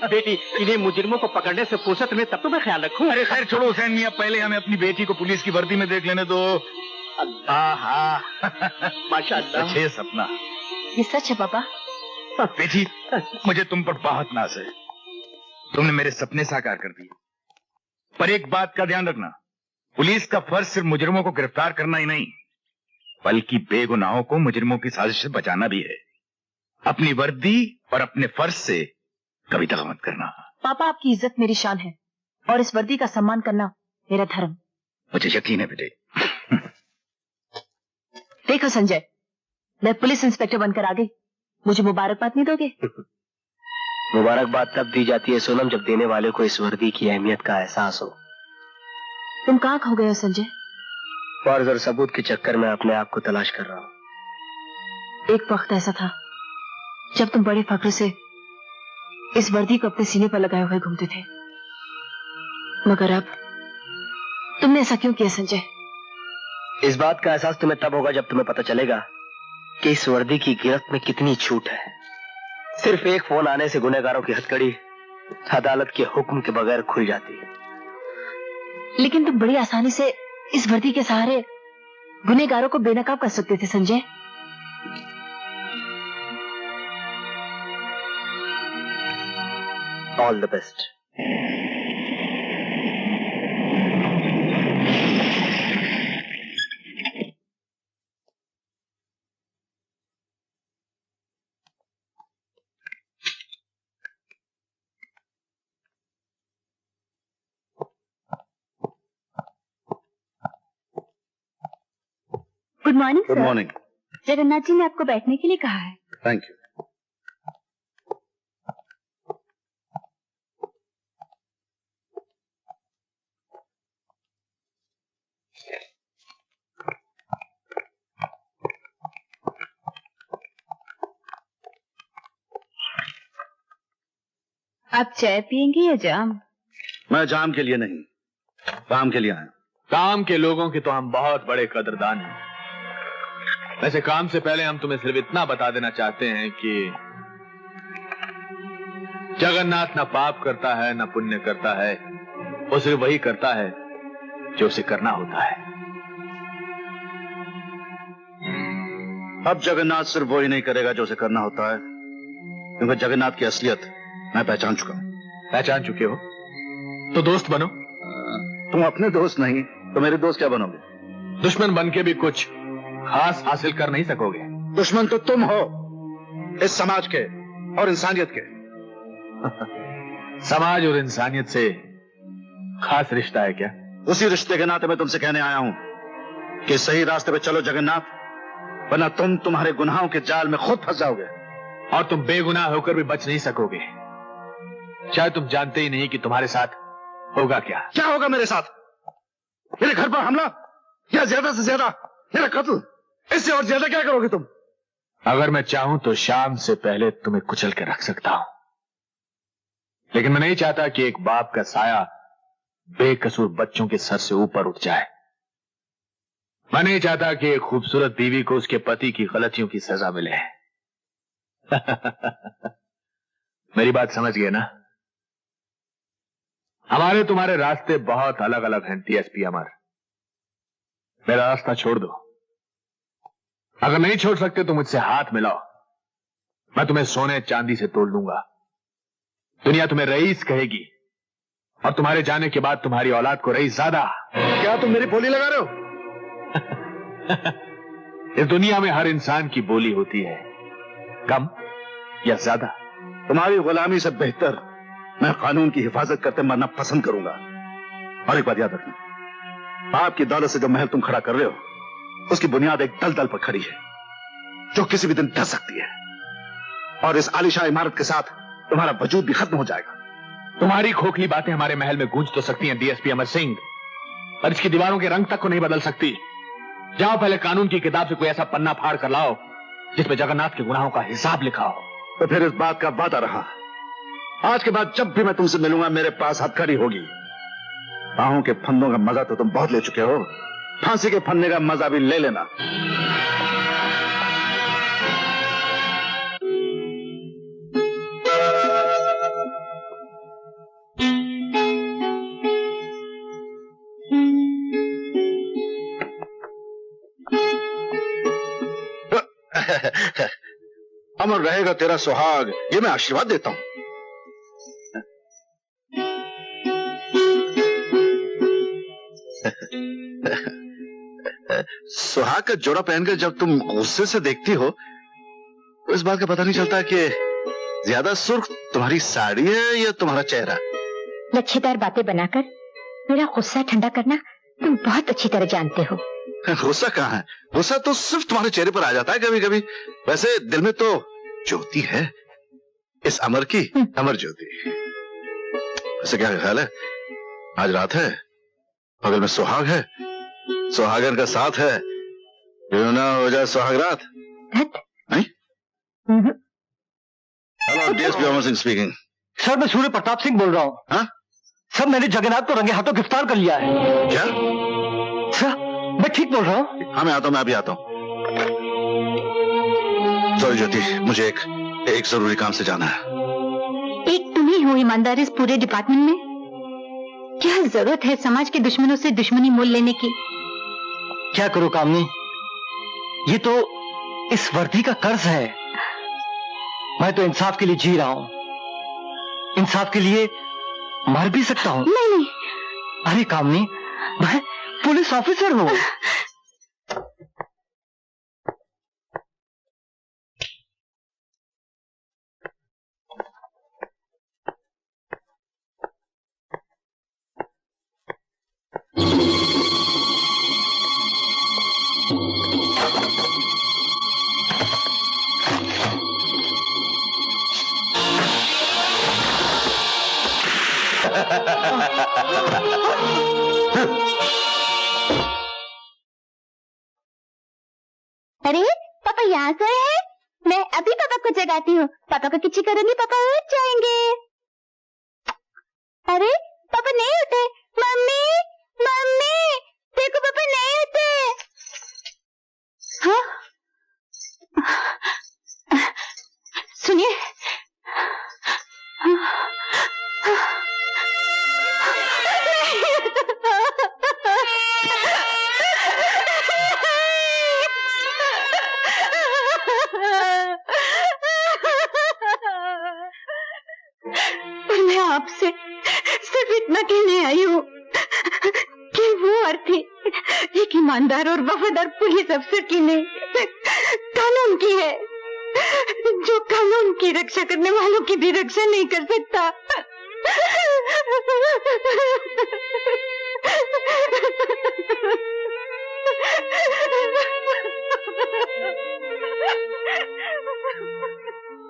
बेटी, इन्हें मुजरिमों को पकड़ने से फुर्सत में तब तो मैं ख्याल रखूं। अरे खैर छोड़ो हुसैन मियां, पहले हमें अपनी बेटी को पुलिस की वर्दी में देख लेने दो। माशाअल्लाह। अच्छे सपना। ये सच है पापा? बेटी, मुझे तुम पर बहुत नाज है। तुमने मेरे सपने साकार कर दिए। पर एक बात का ध्यान रखना, पुलिस का फर्ज सिर्फ मुजरिमों को गिरफ्तार करना ही नहीं, बल्कि बेगुनाहों को मुजरिमों की साजिश से बचाना भी है। अपनी वर्दी और अपने फर्ज से कभी दगा मत करना। पापा, आपकी इज्जत मेरी शान है और इस वर्दी का सम्मान करना मेरा धर्म। मुझे यकीन है बेटे। देखो संजय, मैं पुलिस इंस्पेक्टर बनकर आ गई, मुझे मुबारकबाद नहीं दोगे? मुबारकबाद तब दी जाती है सोनम, जब देने वाले को इस वर्दी की अहमियत का एहसास हो। तुम कहाँ खो गए हो संजय? फर्ज और सबूत के चक्कर में अपने आप को तलाश कर रहा हूँ। एक वक्त ऐसा था जब तुम बड़े फख्र से इस वर्दी को अपने सीने पर लगाए हुए घूमते थे, मगर अब तुमने ऐसा क्यों किया संजय? इस बात का एहसास तुम्हें तब होगा जब तुम्हें पता चलेगा कि इस वर्दी की गिरफ्त में कितनी छूट है। सिर्फ एक फोन आने से गुनहगारों की हथकड़ी अदालत के हुक्म के बगैर खुल जाती है। लेकिन तुम बड़ी आसानी से इस वर्दी के सहारे गुनहगारों को बेनकाब कर सकते थे Sanjay. All the best. Good morning good sir. Morning. Jagannath ji ने आपको बैठने के लिए कहा है। Thank you. आप चाय पियेंगे या जाम? मैं जाम के लिए नहीं, काम के लिए आया। काम के लोगों के तो हम बहुत बड़े कदरदान हैं। वैसे काम से पहले हम तुम्हें सिर्फ इतना बता देना चाहते हैं कि जगन्नाथ न पाप करता है न पुण्य करता है, वो सिर्फ वही करता है जो उसे करना होता है। अब जगन्नाथ सिर्फ वही नहीं करेगा जो उसे करना होता है, क्योंकि जगन्नाथ की असलियत मैं पहचान चुका हूं। पहचान चुके हो तो दोस्त बनो। तुम अपने दोस्त नहीं तो मेरे दोस्त क्या बनोगे? दुश्मन बन के भी कुछ खास हासिल कर नहीं सकोगे। दुश्मन तो तुम हो, इस समाज के और इंसानियत के। समाज और इंसानियत से खास रिश्ता है क्या? उसी रिश्ते के नाते मैं तुमसे कहने आया हूं कि सही रास्ते पे चलो जगन्नाथ, वरना तुम तुम्हारे गुनाहों के जाल में खुद फंस जाओगे और तुम बेगुनाह होकर भी बच नहीं सकोगे। शायद तुम जानते ही नहीं कि तुम्हारे साथ होगा क्या। क्या होगा मेरे साथ? मेरे घर पर हमला या ज्यादा से ज्यादा मेरा कत्ल? इससे और ज्यादा क्या करोगे तुम? अगर मैं चाहूं तो शाम से पहले तुम्हें कुचल के रख सकता हूं, लेकिन मैं नहीं चाहता कि एक बाप का साया बेकसूर बच्चों के सर से ऊपर उठ जाए। मैं नहीं चाहता कि एक खूबसूरत बीवी को उसके पति की गलतियों की सजा मिले। मेरी बात समझ गए ना? हमारे तुम्हारे रास्ते बहुत अलग अलग हैं टीएसपी अमर। मेरा रास्ता छोड़ दो। अगर नहीं छोड़ सकते तो मुझसे हाथ मिलाओ, मैं तुम्हें सोने चांदी से तोड़ दूंगा। दुनिया तुम्हें रईस कहेगी और तुम्हारे जाने के बाद तुम्हारी औलाद को रईस ज्यादा। क्या तुम मेरी बोली लगा रहे हो? इस दुनिया में हर इंसान की बोली होती है, कम या ज्यादा। तुम्हारी गुलामी से बेहतर मैं कानून की हिफाजत करते मरना पसंद करूंगा। और एक बात याद रखना, आपकी दौलत से जो महल तुम खड़ा कर रहे हो, उसकी बुनियाद एक दलदल पर खड़ी है जो किसी भी दिन धस सकती है, और इस आलीशान इमारत के साथ तुम्हारा वजूद भी खत्म हो जाएगा। तुम्हारी खोखली बातें हमारे महल में गूंज तो सकती हैं डीएसपी अमर सिंह, पर इसकी दीवारों के रंग तक को नहीं बदल सकती। जाओ पहले कानून की किताब से कोई ऐसा पन्ना फाड़ कर लाओ जिसमें जगन्नाथ के गुनाहों का हिसाब लिखा हो। तो फिर इस बात का वादा रहा, आज के बाद जब भी मैं तुमसे मिलूंगा मेरे पास हथकड़ी होगी। बाहों के फंदों का मजा तो तुम बहुत ले चुके हो, फांसी के फंदे का मजा भी ले लेना। रहेगा तेरा सुहाग, ये मैं आशीर्वाद देता हूं। सुहाग का जोड़ा पहनकर जब तुम गुस्से से देखती हो तो इस बात का पता नहीं चलता कि ज्यादा सुर्ख तुम्हारी साड़ी है या तुम्हारा चेहरा। लच्छेदार बातें बनाकर मेरा गुस्सा ठंडा करना तुम बहुत अच्छी तरह जानते हो। गुस्सा कहाँ है? गुस्सा तो सिर्फ तुम्हारे चेहरे पर आ जाता है कभी कभी। वैसे दिल में तो ज्योति है, इस अमर की अमर ज्योति। वैसे क्या ख्याल है, आज रात है, बगल में सुहाग है, सुहागन का साथ है, क्यों ना हो जाए सुहाग रात? Hello, DSP Amar Singh speaking. Sir मैं सूर्य प्रताप सिंह बोल रहा हूँ। हाँ? सर मैंने जगन्नाथ को रंगे हाथों गिरफ्तार कर लिया है। क्या? सर मैं ठीक बोल रहा हूँ? हाँ मैं आता हूँ, मैं अभी आता हूँ। सॉरी ज्योति, मुझे एक जरूरी काम से जाना है। एक तुम ही हो ईमानदार इस पूरे डिपार्टमेंट में। क्या जरूरत है समाज के दुश्मनों से दुश्मनी मोल लेने की? क्या करो कामनी, ये तो इस वर्दी का कर्ज है। मैं तो इंसाफ के लिए जी रहा हूं, इंसाफ के लिए मर भी सकता हूं। नहीं। अरे कामनी, मैं पुलिस ऑफिसर हूं। अरे पापा यहाँ सोए हैं? मैं अभी पापा को जगाती हूँ। पापा को किसी करूंगी, पापा उठ जाएंगे। अरे पापा नहीं उठे। मम्मी मम्मी देखो पापा नहीं उठे। हाँ? सुनिए, मैं आपसे सिर्फ इतना कहने आई हूँ कि वो अर्थी एक ईमानदार और वफादार पुलिस अफसर की नहीं, कानून की है, जो कानून की रक्षा करने वालों की भी रक्षा नहीं कर सकता।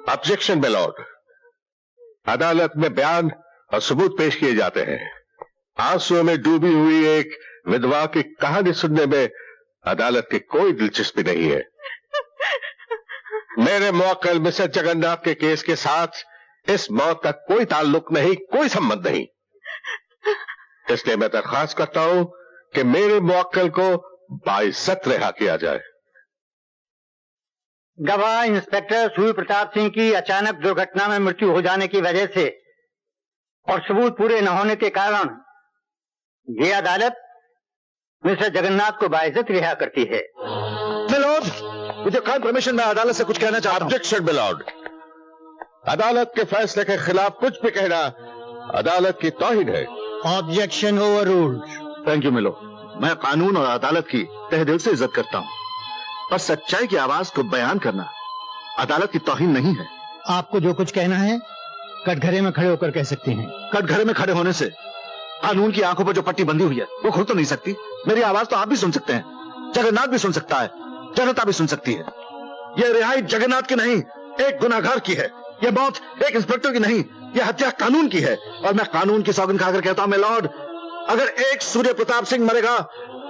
ऑब्जेक्शन माय लॉर्ड, अदालत में बयान और सबूत पेश किए जाते हैं। आंसुओं में डूबी हुई एक विधवा की कहानी सुनने में अदालत की कोई दिलचस्पी नहीं है। मेरे मुवक्किल मिस्टर जगन्नाथ के केस के साथ इस मौत का कोई ताल्लुक नहीं, कोई संबंध नहीं। इसलिए मैं दरख्वास्त करता हूं कि मेरे मुवक्किल को बाइज्जत रिहा किया जाए। गवाह इंस्पेक्टर सूर्य प्रताप सिंह की अचानक दुर्घटना में मृत्यु हो जाने की वजह से और सबूत पूरे न होने के कारण ये अदालत मिस्टर जगन्नाथ को बाइज्जत रिहा करती है। मिलोड, मुझे कन्फर्मेशन में अदालत से कुछ कहना चाहता हूं। ऑब्जेक्शन मिलोड, अदालत के फैसले के खिलाफ कुछ भी कहना अदालत की तौहीन है। Objection overruled. थैंक यू मिलो, मैं कानून और अदालत की तहे दिल से इज्जत करता हूं, और सच्चाई की आवाज को बयान करना अदालत की तौहीन नहीं है। आपको जो कुछ कहना है कटघरे में खड़े होकर कह सकते हैं। कटघरे में खड़े होने से कानून की आंखों पर जो पट्टी बंधी हुई है वो खुल तो नहीं सकती। मेरी आवाज तो आप भी सुन सकते हैं, जगन्नाथ भी सुन सकता है, जनता भी सुन सकती है। यह रिहाई जगन्नाथ की नहीं, एक गुनाहगार की है। यह मौत एक इंस्पेक्टर की नहीं, यह हत्या कानून की है। और मैं कानून की सौगंध खाकर कहता हूं, मैं लॉर्ड, अगर एक सूर्य प्रताप सिंह मरेगा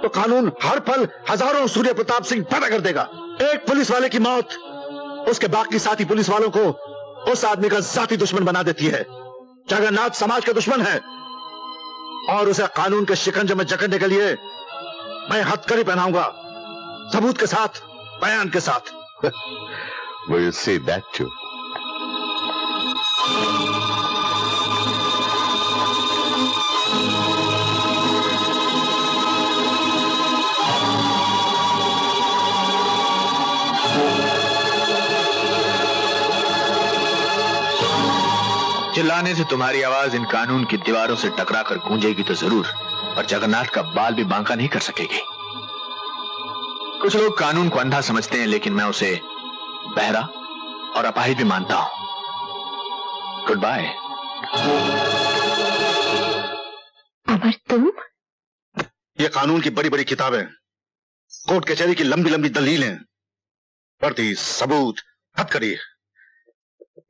तो कानून हर पल हजारों सूर्य प्रताप सिंह पैदा कर देगा। एक पुलिस वाले की मौत उसके बाकी साथी पुलिस वालों को उस आदमी का जाति दुश्मन बना देती है। जगन्नाथ समाज का दुश्मन है और उसे कानून के शिकंजे में जकड़ने के लिए मैं हथकड़ी पहनाऊंगा, सबूत के साथ, बयान के साथ। We'll see that too. चिल्लाने से तुम्हारी आवाज इन कानून की दीवारों से टकराकर गूंजेगी तो जरूर, पर जगन्नाथ का बाल भी बांका नहीं कर सकेगी। कुछ लोग कानून को अंधा समझते हैं, लेकिन मैं उसे बहरा और अपाहिज भी मानता हूं। Good bye. अमर, तुम? ये कानून की बड़ी बड़ी किताबें, कोर्ट कचहरी की लंबी लंबी दलीलें, वर्दी, सबूत, हथकड़ी,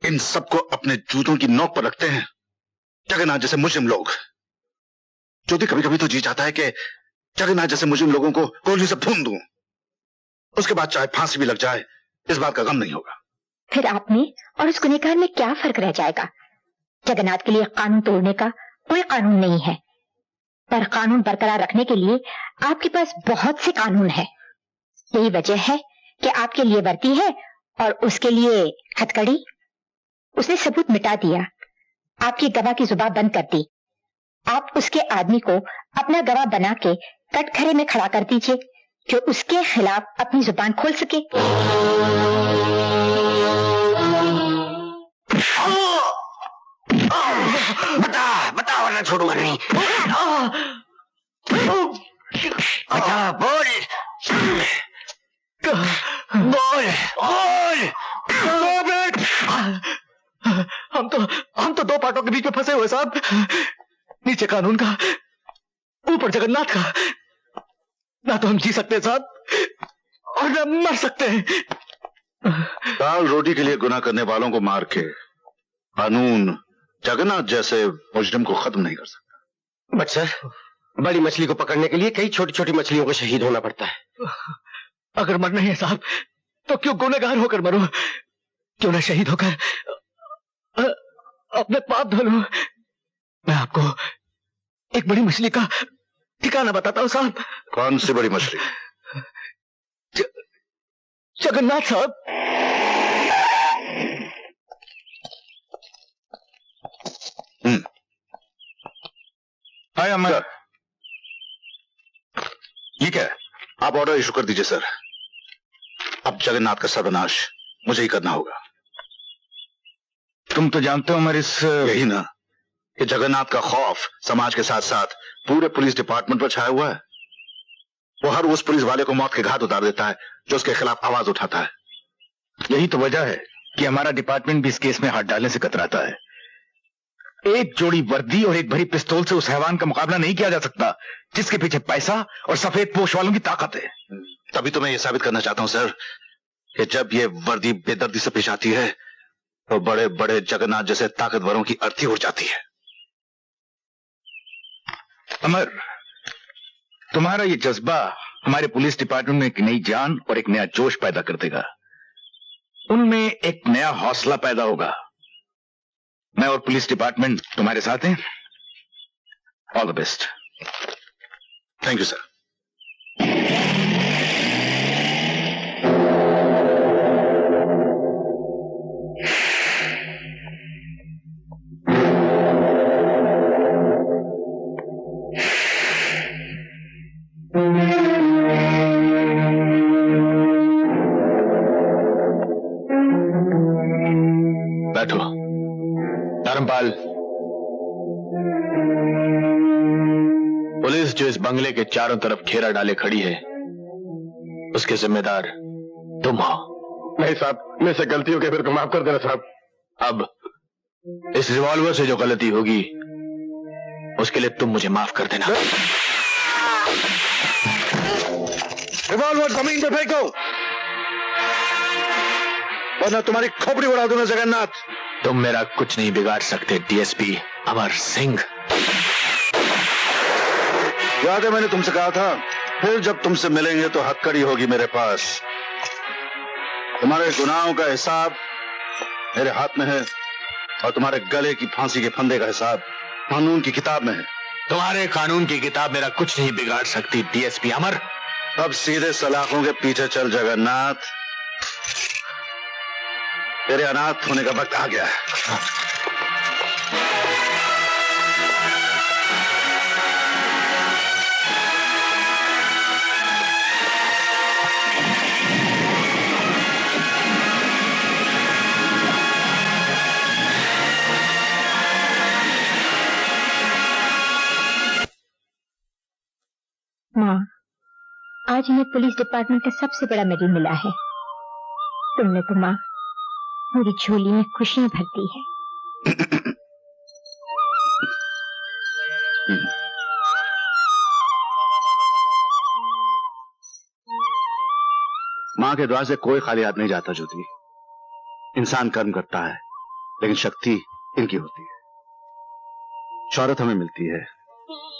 इन सबको अपने जूतों की नोक पर रखते हैं जगन्नाथ जैसे मुस्लिम लोग। ज्योति, कभी कभी तो जी चाहता है कि जगन्नाथ जैसे मुस्लिम लोगों को गोली से भून दूं, उसके बाद चाहे फांसी भी लग जाए, इस बात का गम नहीं होगा। फिर आप में और उस गुनहगार में क्या फर्क रह जाएगा? जगन्नाथ के लिए कानून तोड़ने का कोई कानून नहीं है, पर कानून बरकरार रखने के लिए आपके पास बहुत से कानून है। यही वजह है कि आपके लिए वर्दी है और उसके लिए हथकड़ी। उसने सबूत मिटा दिया, आपकी गवाह की जुबान बंद कर दी। आप उसके आदमी को अपना गवाह बना के कटघरे में खड़ा कर दीजिए, जो उसके खिलाफ अपनी जुबान खोल सके। बता वरना छोड़ूंगा नहीं। बता, बोल बोल बोल। हम तो दो पार्टों के बीच में फंसे हुए साहब। नीचे कानून का, ऊपर जगन्नाथ का। ना तो हम जी सकते साहब और ना मर सकते हैं। दाल रोटी के लिए गुनाह करने वालों को मार के कानून जगन्नाथ जैसे मुजरिम को खत्म नहीं कर सकता। बट सर, बड़ी मछली को पकड़ने के लिए कई छोटी छोटी मछलियों को शहीद होना पड़ता है। अगर मरना है साहब तो क्यों गुनहगार होकर मरो? क्यों ना शहीद होकर अपने पाप धो लूं? मैं आपको एक बड़ी मछली का ठिकाना बताता हूं साहब। कौन सी बड़ी मछली? जगन्नाथ साहब। हाय अमर, ये क्या है? आप ऑर्डर इशू कर दीजिए सर। अब जगन्नाथ का सर्वनाश मुझे ही करना होगा। तुम तो जानते हो अमर, इस यही ना कि जगन्नाथ का खौफ समाज के साथ साथ पूरे पुलिस डिपार्टमेंट पर छाया हुआ है। वो हर उस पुलिस वाले को मौत के घाट उतार देता है जो उसके खिलाफ आवाज उठाता है। यही तो वजह है कि हमारा डिपार्टमेंट भी इस केस में हाथ डालने से कतराता है। एक जोड़ी वर्दी और एक भरी पिस्तौल से उस हैवान का मुकाबला नहीं किया जा सकता जिसके पीछे पैसा और सफेद पोश वालों की ताकत है। तभी तो मैं ये साबित करना चाहता हूं सर कि जब ये वर्दी बेदर्दी से पेश आती है तो बड़े बड़े जगन्नाथ जैसे ताकतवरों की अर्थी उड़ जाती है। अमर, तुम्हारा ये जज्बा हमारे पुलिस डिपार्टमेंट में एक नई जान और एक नया जोश पैदा कर देगा। उनमें एक नया हौसला पैदा होगा। मैं और पुलिस डिपार्टमेंट तुम्हारे साथ हैं। All the best. Thank you sir. बैठो। धर्मपाल, पुलिस जो इस बंगले के चारों तरफ घेरा डाले खड़ी है, उसके जिम्मेदार तुम हो। नहीं साहब, मेरे से गलती हो गई, मेरे को माफ कर देना साहब। अब इस रिवॉल्वर से जो गलती होगी उसके लिए तुम मुझे माफ कर देना। रिवॉल्वर जमीन पे फेंको वरना तुम्हारी खोपड़ी उड़ा दूंगा जगन्नाथ। तुम मेरा कुछ नहीं बिगाड़ सकते डीएसपी अमर सिंह। याद है मैंने तुमसे कहा था, फिर जब तुमसे मिलेंगे तो हथकड़ी होगी मेरे पास। तुम्हारे गुनाहों का हिसाब मेरे हाथ में है और तुम्हारे गले की फांसी के फंदे का हिसाब कानून की किताब में है। तुम्हारे कानून की किताब मेरा कुछ नहीं बिगाड़ सकती डीएसपी अमर। अब सीधे सलाखों के पीछे चल जगन्नाथ, तेरे अनाथ होने का वक्त आ गया है। आज हमें पुलिस डिपार्टमेंट का सबसे बड़ा मेडल मिला है। तुमने तो माँ मेरी झोली में खुशियां भर दी है। माँ के द्वार से कोई खाली हाथ नहीं जाता ज्योति। इंसान कर्म करता है लेकिन शक्ति इनकी होती है। शौहरत हमें मिलती है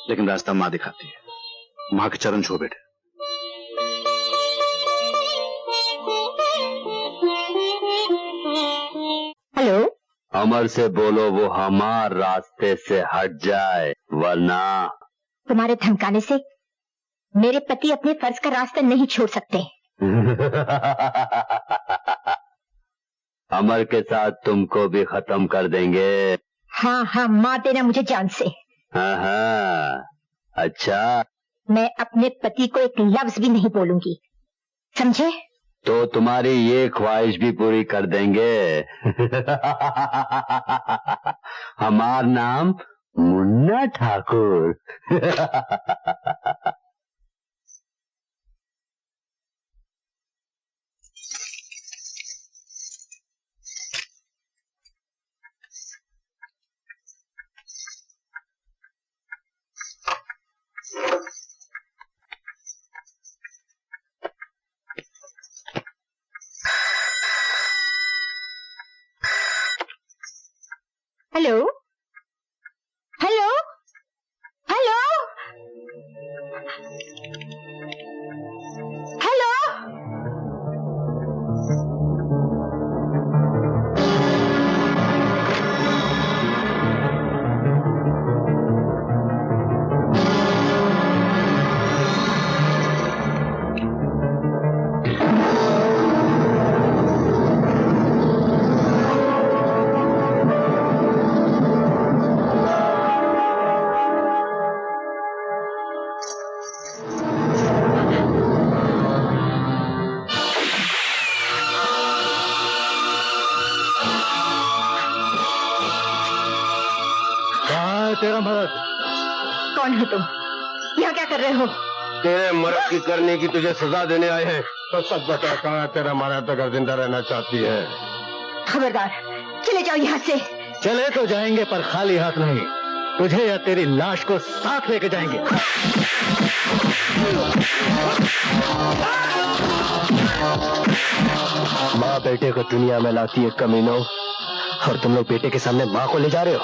लेकिन रास्ता माँ दिखाती है। माँ के चरण छू बेटे। हेलो, अमर से बोलो वो हमारे रास्ते से हट जाए, वरना तुम्हारे धमकाने से मेरे पति अपने फर्ज का रास्ता नहीं छोड़ सकते। अमर के साथ तुमको भी खत्म कर देंगे। हाँ हाँ, मार देना मुझे जान से। हाँ हाँ, अच्छा। मैं अपने पति को एक लफ्ज भी नहीं बोलूंगी, समझे? तो तुम्हारी ये ख्वाहिश भी पूरी कर देंगे। हमारा नाम Munna Thakur. Hello hello hello hello. तेरा मर्द कौन हो तुम? यहाँ क्या कर रहे हो? तेरे मर्द की करने की तुझे सजा देने आए हैं। तो सच बता, कहाँ तेरा मर्द अगर जिंदा रहना चाहती है? खबरदार, चले जाओ यहाँ से। चले तो जाएंगे पर खाली हाथ नहीं, तुझे या तेरी लाश को साथ लेके जाएंगे। माँ बेटे को दुनिया में लाती है कमीनों, और तुम लोग बेटे के सामने माँ को ले जा रहे हो।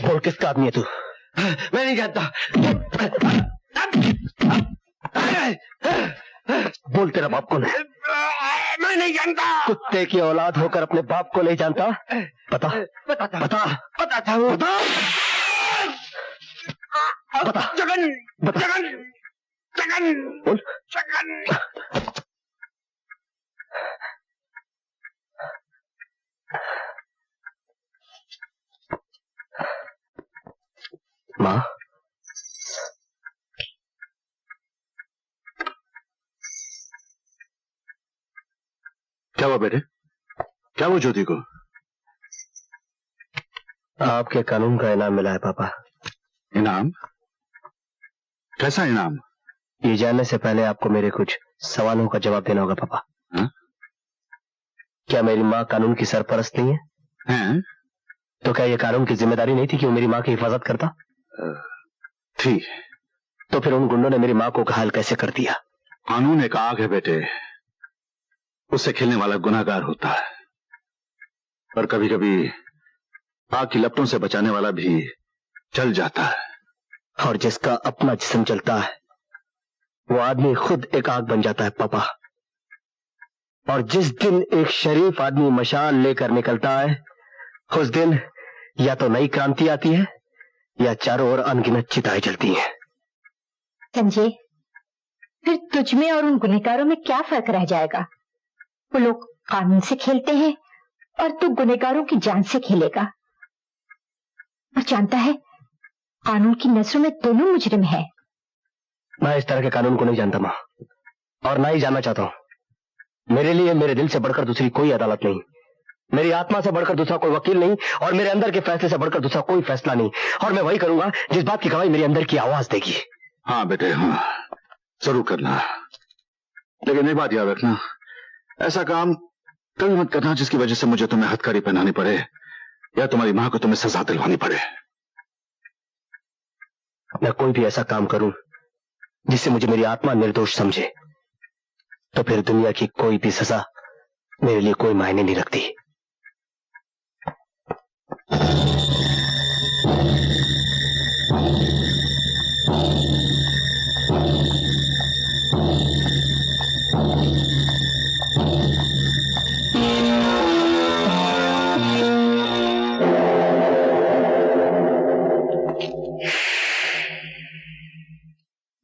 बोल, किसका आदमी है तू? मैं नहीं जानता। बोल, तेरा बाप कौन है? मैं नहीं जानता। कुत्ते की औलाद होकर अपने बाप को नहीं जानता? बता पता था, पता था वो। बता। जगन, बता। जगन, जगन, बोल। जगन। माँ, क्या हुआ बेटे? क्या हुआ ज्योति को? आपके कानून का इनाम मिला है पापा। इनाम? कैसा इनाम? ये जानने से पहले आपको मेरे कुछ सवालों का जवाब देना होगा पापा। हा? क्या मेरी माँ कानून की सरपरस्त नहीं है? हैं? तो क्या ये कानून की जिम्मेदारी नहीं थी कि वो मेरी माँ की हिफाजत करता? थी। तो फिर उन गुंडों ने मेरी माँ को घायल कैसे कर दिया? कानून एक आग है बेटे, उससे खेलने वाला गुनाहगार होता है, और कभी कभी आग की लपटों से बचाने वाला भी जल जाता है। और जिसका अपना जिस्म जलता है वो आदमी खुद एक आग बन जाता है पापा। और जिस दिन एक शरीफ आदमी मशाल लेकर निकलता है, उस दिन या तो नई क्रांति आती है या चारों ओर अनगिनत चिताएं जलती हैं। संजय, फिर तुझ में और उन गुनहगारों में क्या फर्क रह जाएगा? वो लोग कानून से खेलते हैं और तू गुनहगारों की जान से खेलेगा। और जानता है, कानून की नजरों में दोनों मुजरिम हैं। मैं इस तरह के कानून को नहीं जानता माँ, और ना ही जानना चाहता हूँ। मेरे लिए मेरे दिल से बढ़कर दूसरी कोई अदालत नहीं, मेरी आत्मा से बढ़कर दूसरा कोई वकील नहीं, और मेरे अंदर के फैसले से बढ़कर दूसरा कोई फैसला नहीं। और मैं वही करूंगा जिस बात की गवाही मेरे अंदर की आवाज देगी। हाँ बेटे, हाँ जरूर करना, लेकिन एक बात याद रखना, ऐसा काम कभी मत करना जिसकी वजह से मुझे तुम्हें हथकड़ी पहनानी पड़े या तुम्हारी मां को तुम्हें सजा दिलवानी पड़े। मैं कोई भी ऐसा काम करूं जिससे मुझे मेरी आत्मा निर्दोष समझे, तो फिर दुनिया की कोई भी सजा मेरे लिए कोई मायने नहीं रखती।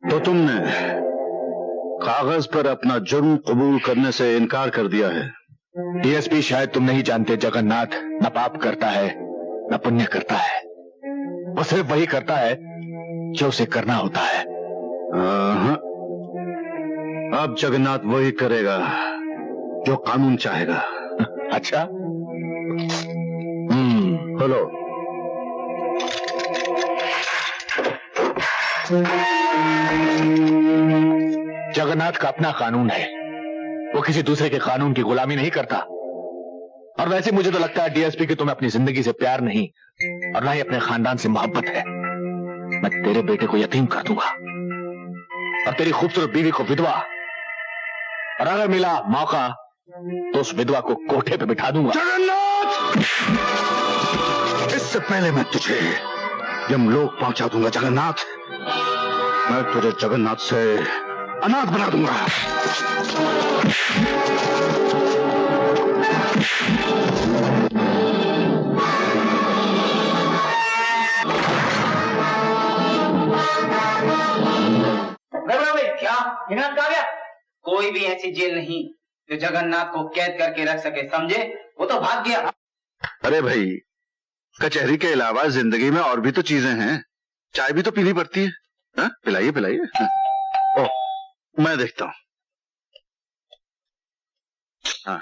तो तुमने कागज पर अपना जुर्म कबूल करने से इनकार कर दिया है। डीएसपी, शायद तुम नहीं जानते, जगन्नाथ न पाप करता है न पुण्य करता है। वो सिर्फ वही करता है जो उसे करना होता है। अब जगन्नाथ वही करेगा जो कानून चाहेगा। अच्छा, बोलो। जगन्नाथ का अपना कानून है, वो किसी दूसरे के कानून की गुलामी नहीं करता। और वैसे मुझे तो लगता है डीएसपी कि तुम्हें अपनी जिंदगी से प्यार नहीं और ना ही अपने खानदान से मोहब्बत है। मैं तेरे बेटे को यतीम कर दूंगा और तेरी खूबसूरत बीवी को विधवा, और अगर मिला मौका तो उस विधवा को कोठे पे बिठा दूंगा। जगन्नाथ, इससे पहले मैं तुझे यमलोक पहुंचा दूंगा। जगन्नाथ, मैं तुझे जगन्नाथ से अनाथ बना दूंगा। क्या जगन्नाथ कहाँ गया? कोई भी ऐसी जेल नहीं जो जगन्नाथ को कैद करके रख सके, समझे? वो तो भाग गया। अरे भाई, कचहरी के अलावा जिंदगी में और भी तो चीजें हैं, चाय भी तो पीनी पड़ती है। हाँ? पिलाइए पिलाइए। ओ, मैं देखता हूं। हाँ।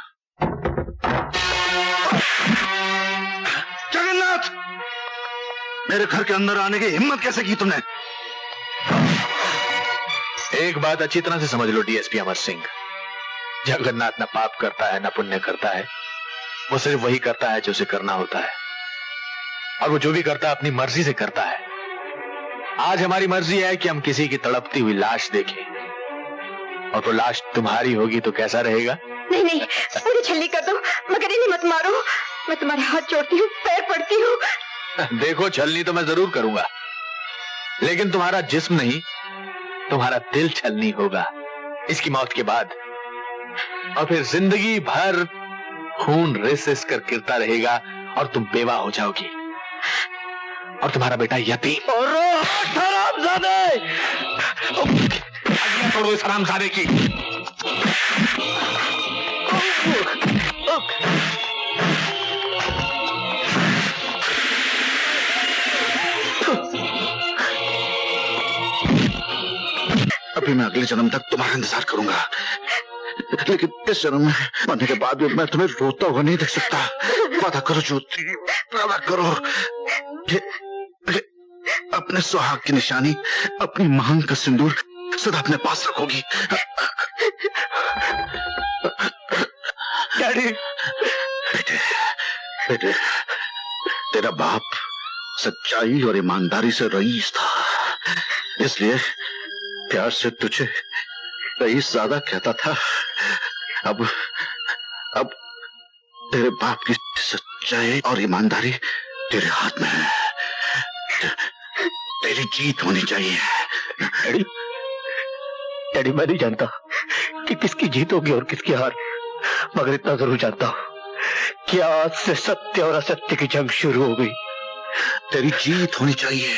जगन्नाथ, मेरे घर के अंदर आने की हिम्मत कैसे की तुमने? एक बात अच्छी तरह से समझ लो डीएसपी अमर सिंह, जगन्नाथ न पाप करता है न पुण्य करता है, वो सिर्फ वही करता है जो उसे करना होता है, और वो जो भी करता है अपनी मर्जी से करता है। आज हमारी मर्जी है कि हम किसी की तड़पती हुई लाश देखें, और वो लाश तुम्हारी होगी तो कैसा रहेगा? नहीं नहीं, मुझे छल्ली कर दो, मगर इन्हें मत मारो। मैं तुम्हारे हाथ जोड़ती हूँ, पैर पड़ती हूँ। देखो, छलनी तो मैं जरूर करूंगा, लेकिन तुम्हारा जिस्म नहीं, तुम्हारा दिल छलनी होगा इसकी मौत के बाद। और फिर जिंदगी भर खून रिस कर गिरता रहेगा और तुम बेवा हो जाओगी, और तुम्हारा बेटा यतीम। हरामजादे! छोड़ो इस हरामजादे की। अभी मैं अगले जन्म तक तुम्हारा इंतजार करूंगा, लेकिन इस जन्म में मरने के बाद भी मैं तुम्हें रोता हुआ नहीं देख सकता। वादा करो ज्योति, वादा करो कि अपने सुहाग की निशानी, अपनी मांग का सिंदूर सदा अपने पास रखोगी। डैडी। बेटे, बेटे, तेरा बाप सच्चाई और ईमानदारी से रईस था, इसलिए प्यार से तुझे रईस ज्यादा कहता था। अब तेरे बाप की सच्चाई और ईमानदारी तेरे हाथ में है। तेरी जीत होनी चाहिए। डैडी, डैडी, मैं नहीं जानता कि किसकी जीत होगी और किसकी हार, मगर इतना जरूर जानता हूं कि आज से सत्य और असत्य की जंग शुरू हो गई। तेरी जीत होनी चाहिए।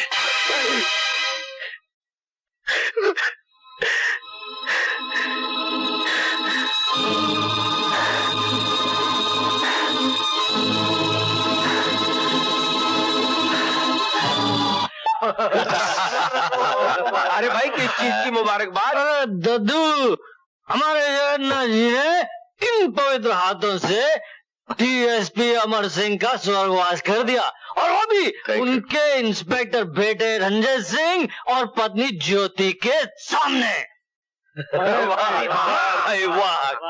अरे भाई किस चीज की मुबारकबाद? दद्दू, हमारे जगन्नाथ जी ने इन पवित्र हाथों से डीएसपी अमर सिंह का स्वर्गवास कर दिया, और वो भी उनके इंस्पेक्टर बेटे रंजय सिंह और पत्नी ज्योति के सामने। वाह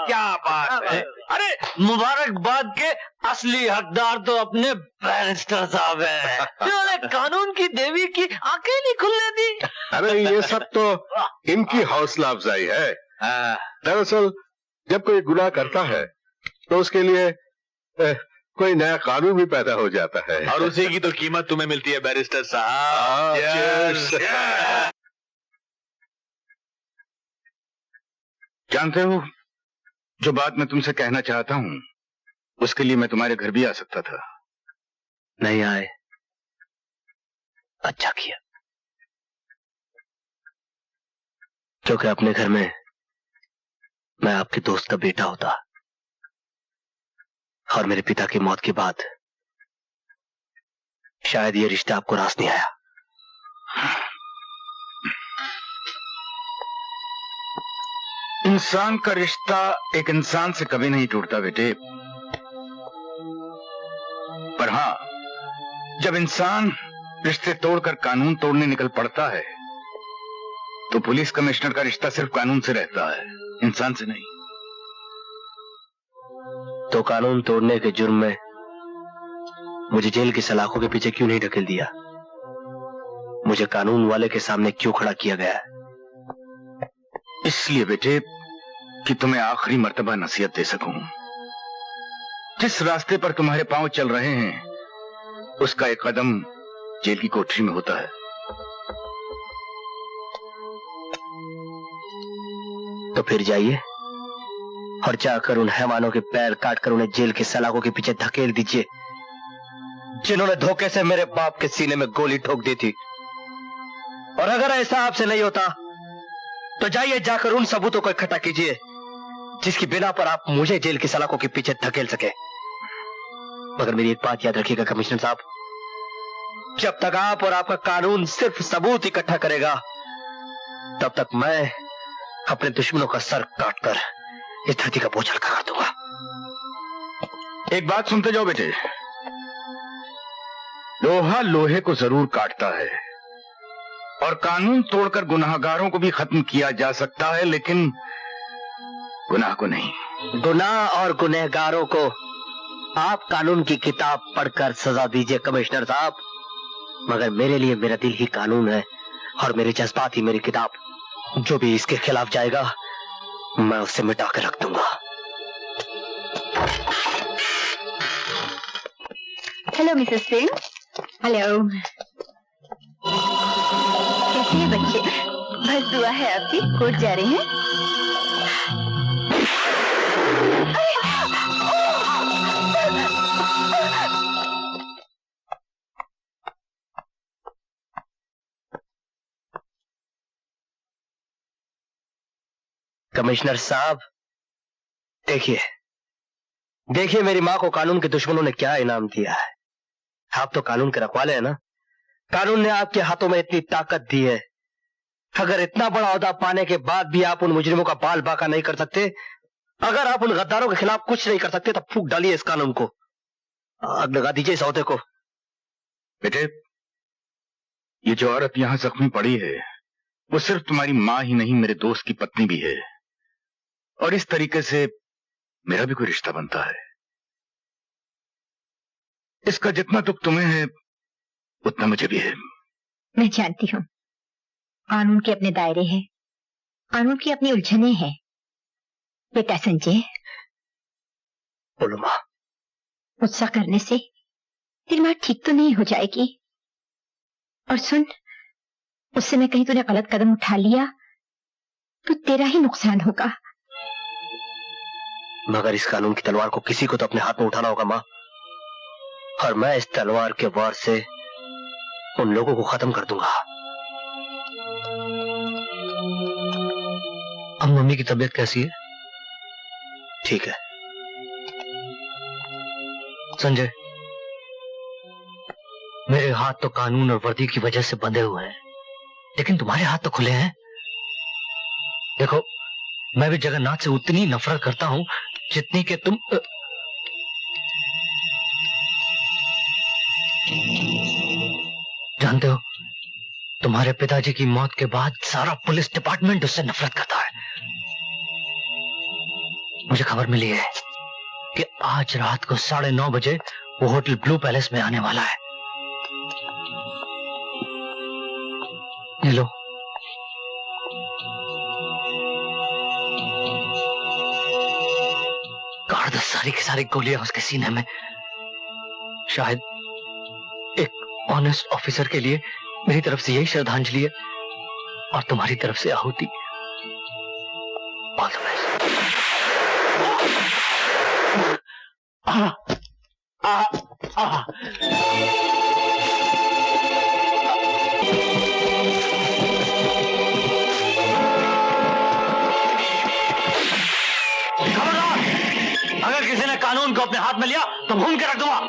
क्या बात है। अरे मुबारकबाद के असली हकदार तो अपने बैरिस्टर साहब हैं, जिन्होंने कानून की देवी की आंखें नहीं खुलने दी। अरे ये सब तो इनकी हौसला अफजाई है। दरअसल जब कोई गुनाह करता है तो उसके लिए कोई नया कानून भी पैदा हो जाता है, और उसी की तो कीमत तुम्हें मिलती है बैरिस्टर साहब। जानते हो, जो बात मैं तुमसे कहना चाहता हूँ उसके लिए मैं तुम्हारे घर भी आ सकता था। नहीं आए, अच्छा किया, क्योंकि अपने घर में मैं आपके दोस्त का बेटा होता और मेरे पिता की मौत के बाद शायद ये रिश्ता आपको रास नहीं आया। इंसान का रिश्ता एक इंसान से कभी नहीं टूटता बेटे, पर हाँ, जब इंसान रिश्ते तोड़कर कानून तोड़ने निकल पड़ता है तो पुलिस कमिश्नर का रिश्ता सिर्फ कानून से रहता है, इंसान से नहीं। तो कानून तोड़ने के जुर्म में मुझे जेल की सलाखों के पीछे क्यों नहीं ढकेल दिया? मुझे कानून वाले के सामने क्यों खड़ा किया गया? इसलिए बेटे कि तुम्हें आखिरी मर्तबा नसीहत दे सकूं। जिस रास्ते पर तुम्हारे पांव चल रहे हैं उसका एक कदम जेल की कोठरी में होता है। तो फिर जाइए और जाकर उन हैवानों के पैर काटकर उन्हें जेल के सलाखों के पीछे धकेल दीजिए जिन्होंने धोखे से मेरे बाप के सीने में गोली ठोक दी थी। और अगर ऐसा आपसे नहीं होता तो जाइए जाकर उन सबूतों को इकट्ठा कीजिए जिसकी बिना पर आप मुझे जेल की सलाखों के पीछे धकेल सके। मगर मेरी एक बात याद रखिएगा कमिश्नर साहब, जब तक आप और आपका कानून सिर्फ सबूत इकट्ठा करेगा तब तक मैं अपने दुश्मनों का सर काटकर इस धरती का बोझ हल्का कर दूंगा। एक बात सुनते जाओ बेटे, लोहा लोहे को जरूर काटता है और कानून तोड़कर गुनाहगारों को भी खत्म किया जा सकता है, लेकिन गुनाह को नहीं। गुनाह और गुनहगारों को आप कानून की किताब पढ़कर सजा दीजिए कमिश्नर साहब, मगर मेरे लिए मेरा दिल ही कानून है और मेरे जज्बात ही मेरी किताब। जो भी इसके खिलाफ जाएगा मैं उसे मिटा कर रख दूंगा। Hello Mrs Singh. हेलो, कैसे हैं बच्चे? बस दुआ है आपकी। कोर्ट जा रहे हैं? कमिश्नर साहब देखिए देखिए, मेरी माँ को कानून के दुश्मनों ने क्या इनाम दिया है। आप तो कानून के रखवाले हैं ना। कानून ने आपके हाथों में इतनी ताकत दी है, अगर इतना बड़ा ओहदा पाने के बाद भी आप उन मुजरिमों का बाल बाका नहीं कर सकते, अगर आप उन गद्दारों के खिलाफ कुछ नहीं कर सकते, तब फूंक डालिए इस कानून को, आग लगा दीजिए इस ओहदे को। बेटे, ये जो औरत यहां जख्मी पड़ी है वो सिर्फ तुम्हारी माँ ही नहीं, मेरे दोस्त की पत्नी भी है, और इस तरीके से मेरा भी कोई रिश्ता बनता है। इसका जितना दुख तुम्हें है उतना मुझे भी है। मैं जानती हूँ, कानून के अपने दायरे हैं, कानून की अपनी उलझने हैं। बेटा संजय, बोलो माँ। गुस्सा करने से तेरी माँ ठीक तो नहीं हो जाएगी। और सुन, उस समय कहीं तूने गलत कदम उठा लिया तो तेरा ही नुकसान होगा। मगर इस कानून की तलवार को किसी को तो अपने हाथ में उठाना होगा माँ, और मैं इस तलवार के वार से उन लोगों को खत्म कर दूंगा। अब मम्मी की तबीयत कैसी है? ठीक है। संजय, मेरे हाथ तो कानून और वर्दी की वजह से बंधे हुए हैं, लेकिन तुम्हारे हाथ तो खुले हैं। देखो, मैं भी जगन्नाथ से उतनी नफरत करता हूं जितनी कि तुम। जानते हो, तुम्हारे पिताजी की मौत के बाद सारा पुलिस डिपार्टमेंट उससे नफरत करता है। मुझे खबर मिली है कि आज रात को 9:30 बजे वो होटल ब्लू पैलेस में आने वाला है। ये लो। काट दो सारी की सारी गोलियां उसके सीने में। शायद एक ऑनेस्ट ऑफिसर के लिए मेरी तरफ से यही श्रद्धांजलि है और तुम्हारी तरफ से आहुति। All the best. अगर किसी ने कानून को अपने हाथ में लिया तो भून के रख दूंगा।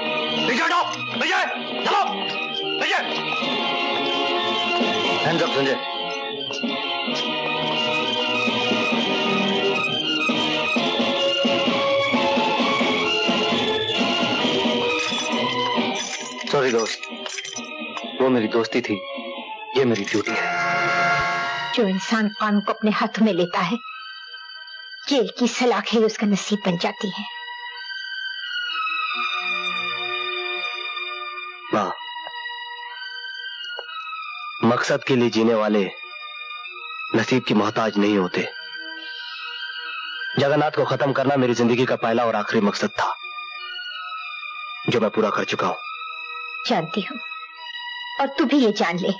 विजय हटो, विजय चलो, Vijay. Hands up Sanjay. Sorry दोस्त, वो मेरी दोस्ती थी, ये मेरी ड्यूटी है। जो इंसान कानून को अपने हाथों में लेता है, जेल की सलाखें उसका नसीब बन जाती है। माँ, मकसद के लिए जीने वाले नसीब की मोहताज नहीं होते। जगन्नाथ को खत्म करना मेरी जिंदगी का पहला और आखिरी मकसद था, जो मैं पूरा कर चुका हूं। जानती हूँ, और तू भी ये जान ले,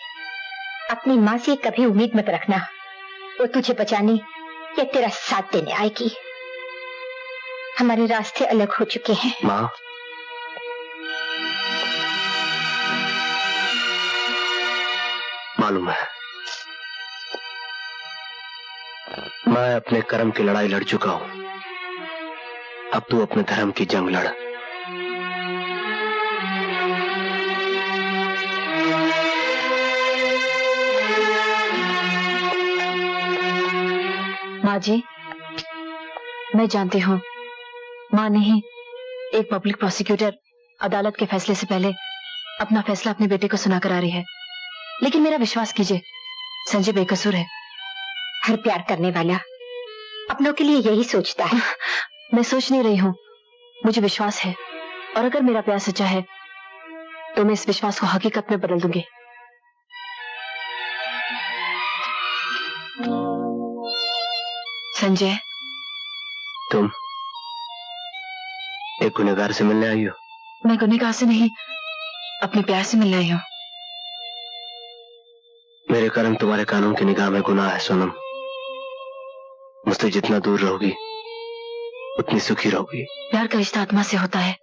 अपनी माँ से कभी उम्मीद मत रखना वो तुझे बचाने या तेरा साथ देने आएगी। हमारे रास्ते अलग हो चुके हैं। माँ, मालूम है, मैं अपने कर्म की लड़ाई लड़ चुका हूं। अब तू अपने धर्म की जंग लड़। माँ जी, मैं जानती हूँ माँ नहीं, एक पब्लिक प्रोसिक्यूटर अदालत के फैसले से पहले अपना फैसला अपने बेटे को सुनाकर आ रही है, लेकिन मेरा विश्वास कीजिए, संजय बेकसूर है। हर प्यार करने वाला अपनों के लिए यही सोचता है। मैं सोच नहीं रही हूँ, मुझे विश्वास है, और अगर मेरा प्यार सच्चा है तो मैं इस विश्वास को हकीकत में बदल दूंगी। संजय, तुम एक गुनहगार से मिलने आई हो? मैं गुनहगार से नहीं, अपने प्यार से मिलने आई हूँ। मेरे कर्म तुम्हारे कानून की निगाह में गुनाह है सोनम। मुझसे जितना दूर रहोगी उतनी सुखी रहोगी। प्यार का रिश्ता आत्मा से होता है।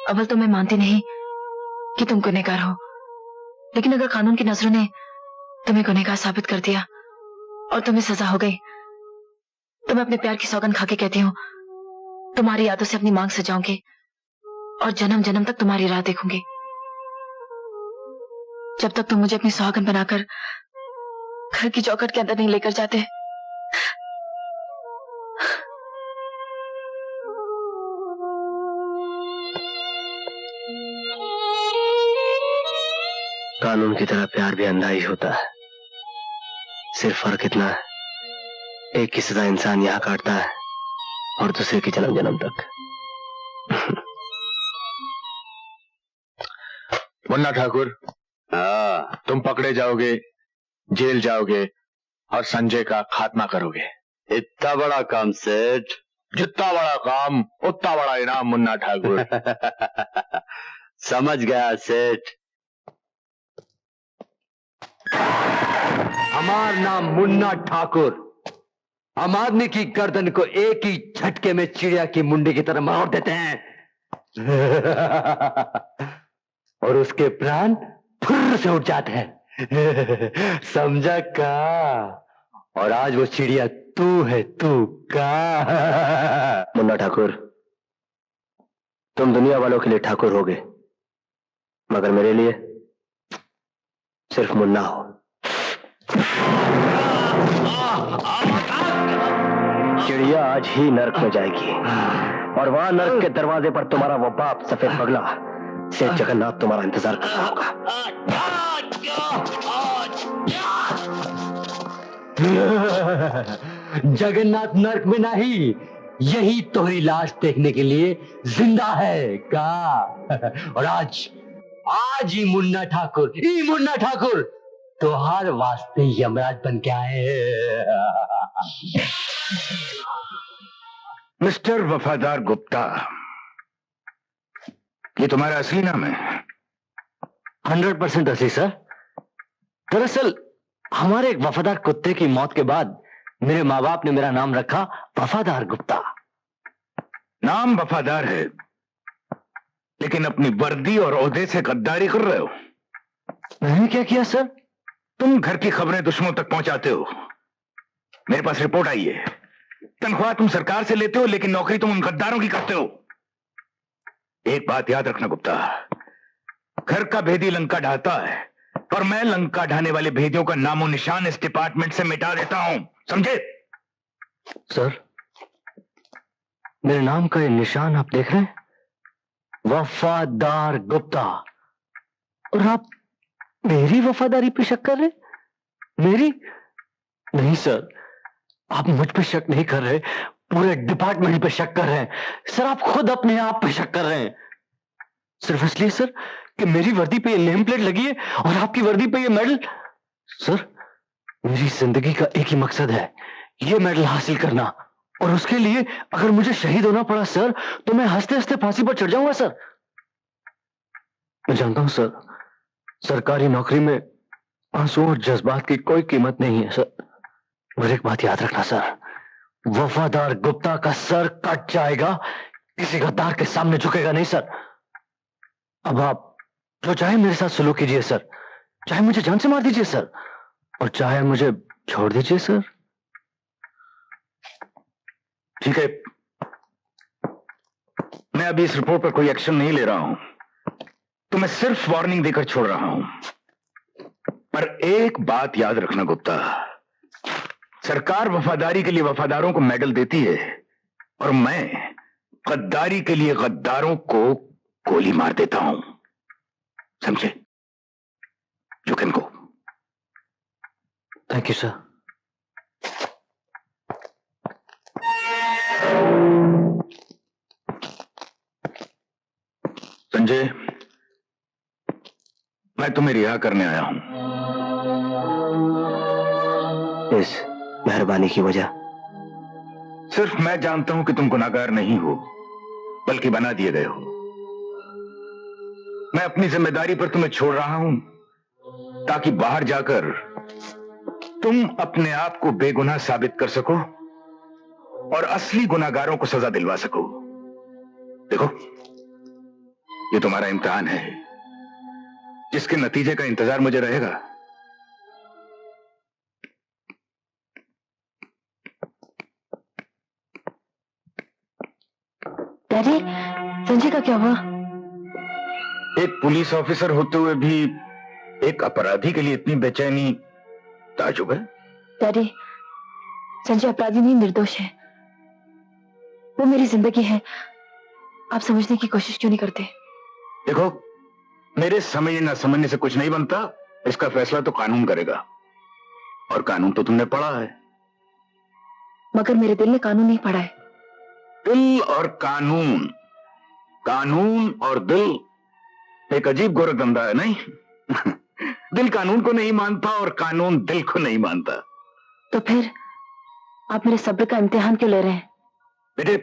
अव्वल तो मैं मानती नहीं कि तुम गुनहगार हो, लेकिन अगर कानून की नजरों ने तुम्हें गुनहगार साबित कर दिया और तुम्हें सजा हो गई, तो मैं अपने प्यार की सौगंध खा के कहती हूँ, तुम्हारी यादों से अपनी मांग सजाऊंगी और जन्म जन्म तक तुम्हारी राह देखूंगी, जब तक तुम मुझे अपनी सुहागन बनाकर घर की चौखट के अंदर नहीं लेकर जाते। कानून की तरह प्यार भी अंधा ही होता है, सिर्फ फर्क इतना है, एक की सजा इंसान यहाँ काटता है और दूसरे की जन्म जन्म तक। मुन्ना ठाकुर, तुम पकड़े जाओगे, जेल जाओगे और संजय का खात्मा करोगे। इतना बड़ा काम सेठ? जितना बड़ा काम उतना बड़ा इनाम मुन्ना ठाकुर। समझ गया सेठ। हमारा नाम मुन्ना ठाकुर। आम आदमी की गर्दन को एक ही झटके में चिड़िया की मुंडी की तरह मार देते हैं और उसके प्राण फुर्र से उठ जाते हैं। समझा का? और आज वो चिड़िया तू है, तू का? मुन्ना ठाकुर, तुम दुनिया वालों के लिए ठाकुर होगे, मगर मेरे लिए सिर्फ मुन्ना हो। चिड़िया आज ही नर्क में जाएगी और वहां नर्क के दरवाजे पर तुम्हारा वो बाप सफेद पगला सेठ जगन्नाथ तुम्हारा इंतजार कर रहा होगा। जगन्नाथ नर्क में नहीं, यही तुम्हारी लाश देखने के लिए जिंदा है का? और आज ही मुन्ना ठाकुर तुम्हारे वास्ते यमराज बन के आए। मिस्टर वफादार गुप्ता, ये तुम्हारा असली नाम है? 100% असली सर। दरअसल हमारे एक वफादार कुत्ते की मौत के बाद मेरे माँ बाप ने मेरा नाम रखा वफादार गुप्ता। नाम वफादार है, लेकिन अपनी वर्दी और ओहदे से गद्दारी कर रहे हो। मैंने क्या किया सर? तुम घर की खबरें दुश्मनों तक पहुंचाते हो। मेरे पास रिपोर्ट आई है। तनख्वाह तुम सरकार से लेते हो, लेकिन नौकरी तुम उन गद्दारों की करते हो। एक बात याद रखना गुप्ता, घर का भेदी लंका ढाता है और मैं लंका ढाने वाले भेदियों का नामो निशान इस डिपार्टमेंट से मिटा देता हूं, समझे? सर, मेरे नाम का ये निशान आप देख रहे हैं, वफादार गुप्ता, और आप मेरी वफादारी पे शक कर रहे? मेरी नहीं सर, आप मुझ पे शक नहीं कर रहे, पूरे डिपार्टमेंट पे शक कर रहे हैं। सर, आप खुद अपने आप पे शक कर रहे हैं, सिर्फ इसलिए सर कि मेरी वर्दी पे ये नेम प्लेट लगी है और आपकी वर्दी पे ये मेडल। सर, मेरी जिंदगी का एक ही मकसद है, ये मेडल हासिल करना, और उसके लिए अगर मुझे शहीद होना पड़ा सर, तो मैं हंसते हंसते फांसी पर चढ़ जाऊंगा सर। मैं जानता हूं सर, सरकारी नौकरी में आंसू और जज्बात की कोई कीमत नहीं है सर, और एक बात याद रखना सर, वफादार गुप्ता का सर कट जाएगा, किसी गद्दार के सामने झुकेगा नहीं सर। अब आप जो चाहे मेरे साथ सलूक कीजिए सर, चाहे मुझे जान से मार दीजिए सर, और चाहे मुझे छोड़ दीजिए सर। ठीक है, मैं अभी इस रिपोर्ट पर कोई एक्शन नहीं ले रहा हूं, तो मैं सिर्फ वार्निंग देकर छोड़ रहा हूं। पर एक बात याद रखना गुप्ता, सरकार वफादारी के लिए वफादारों को मेडल देती है, और मैं गद्दारी के लिए गद्दारों को गोली मार देता हूं, समझे? You can go. Thank you sir. Sanjay, मैं तुम्हें रिहा करने आया हूं। इस मेहरबानी की वजह? सिर्फ मैं जानता हूं कि तुम गुनाहगार नहीं हो, बल्कि बना दिए गए हो। मैं अपनी जिम्मेदारी पर तुम्हें छोड़ रहा हूं, ताकि बाहर जाकर तुम अपने आप को बेगुनाह साबित कर सको और असली गुनाहगारों को सजा दिलवा सको। देखो, ये तुम्हारा इम्तिहान है, जिसके नतीजे का इंतजार मुझे रहेगा। डैडी, संजय का क्या हुआ? एक पुलिस ऑफिसर होते हुए भी एक अपराधी के लिए इतनी बेचैनी ताजुब है। डैडी, संजय अपराधी नहीं, निर्दोष है। वो मेरी जिंदगी है, आप समझने की कोशिश क्यों नहीं करते? देखो, मेरे समझने ना समझने से कुछ नहीं बनता, इसका फैसला तो कानून करेगा, और कानून तो तुमने पढ़ा है। मगर मेरे दिल ने कानून नहीं पढ़ा है। दिल और कानून, कानून और दिल एक अजीब गोरखधंधा है, नहीं? दिल कानून को नहीं मानता और कानून दिल को नहीं मानता। तो फिर आप मेरे सब्र का इम्तिहान क्यों ले रहे हैं? बेटे,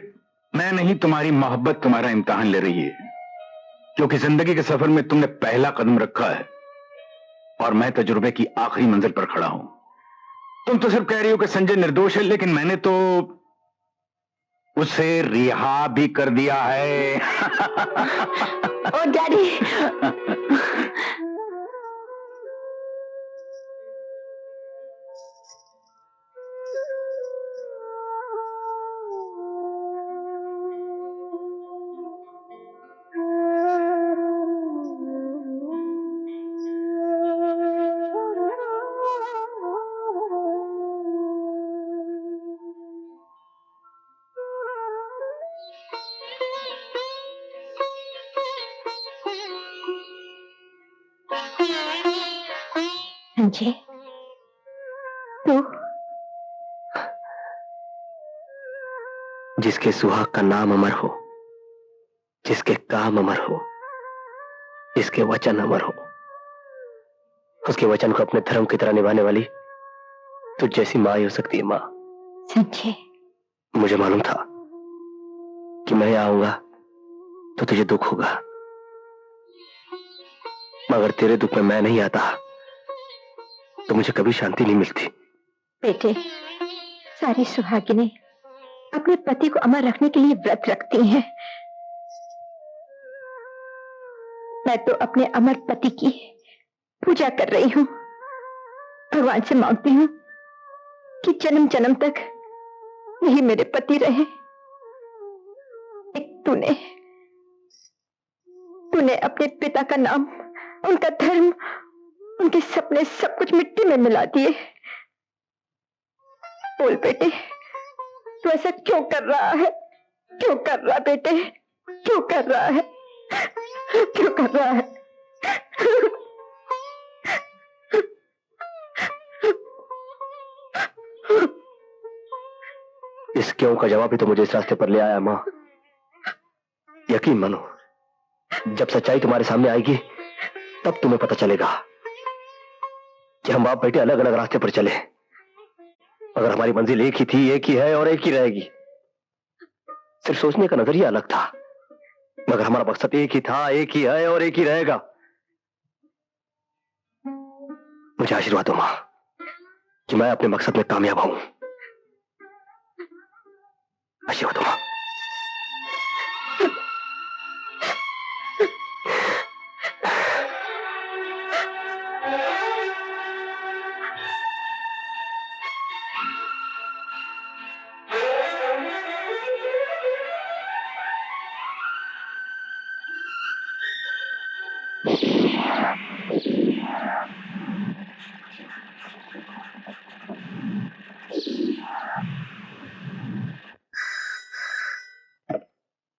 मैं नहीं, तुम्हारी मोहब्बत तुम्हारा इम्तिहान ले रही है, क्योंकि जिंदगी के सफर में तुमने पहला कदम रखा है और मैं तजुर्बे की आखिरी मंजिल पर खड़ा हूं। तुम तो सिर्फ कह रही हो कि संजय निर्दोष है, लेकिन मैंने तो उसे रिहा भी कर दिया है। ओ डैडी, संजय, तू जिसके सुहाग का नाम अमर हो, जिसके काम अमर हो, जिसके वचन अमर हो, उसके वचन को अपने धर्म की तरह निभाने वाली तुझ जैसी मां ही हो सकती है। मां। संजय, मुझे मालूम था कि मैं आऊंगा तो तुझे दुख होगा, मगर तेरे दुख में मैं नहीं आता तो मुझे कभी शांति नहीं मिलती। बेटे, सारी सुहागिनें अपने पति को अमर रखने के लिए व्रत रखती हैं। मैं तो अपने अमर पति की पूजा कर रही हूँ। भगवान से मांगती हूँ कि जन्म जन्म तक यही मेरे पति रहे। तूने अपने पिता का नाम, उनका धर्म, उनके सपने सब कुछ मिट्टी में मिला दिए। बोल बेटे, तू ऐसा क्यों कर रहा है? क्यों कर रहा बेटे? क्यों कर रहा है? क्यों कर रहा है? इस क्यों का जवाब ही तो मुझे इस रास्ते पर ले आया। मां, यकीन मानो, जब सच्चाई तुम्हारे सामने आएगी तब तुम्हें पता चलेगा कि हम बाप बेटे अलग अलग रास्ते पर चले, मगर हमारी मंजिल एक ही थी, एक ही है और एक ही रहेगी। सिर्फ सोचने का नजरिया अलग था, मगर हमारा मकसद एक ही था, एक ही है और एक ही रहेगा। मुझे आशीर्वाद दो मां कि मैं अपने मकसद में कामयाब हूं। आशीर्वाद दो मां।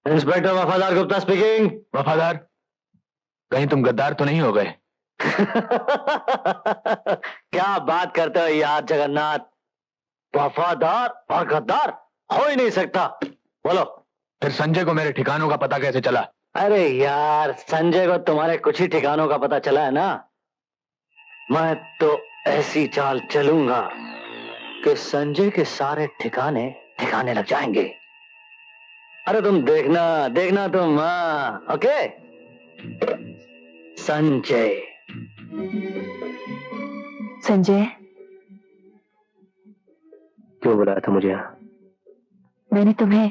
इंस्पेक्टर वफादार गुप्ता स्पीकिंग। वफादार, कहीं तुम गद्दार तो नहीं हो गए? क्या बात करते हो यार जगन्नाथ, वफादार और गद्दार हो ही नहीं सकता। बोलो। फिर संजय को मेरे ठिकानों का पता कैसे चला? अरे यार, संजय को तुम्हारे कुछ ही ठिकानों का पता चला है ना। मैं तो ऐसी चाल चलूंगा कि संजय के सारे ठिकाने ठिकाने लग जाएंगे। अरे तुम देखना देखना तुम। ओके। संजय। संजय, क्यों बुलाया था मुझे? मैंने तुम्हें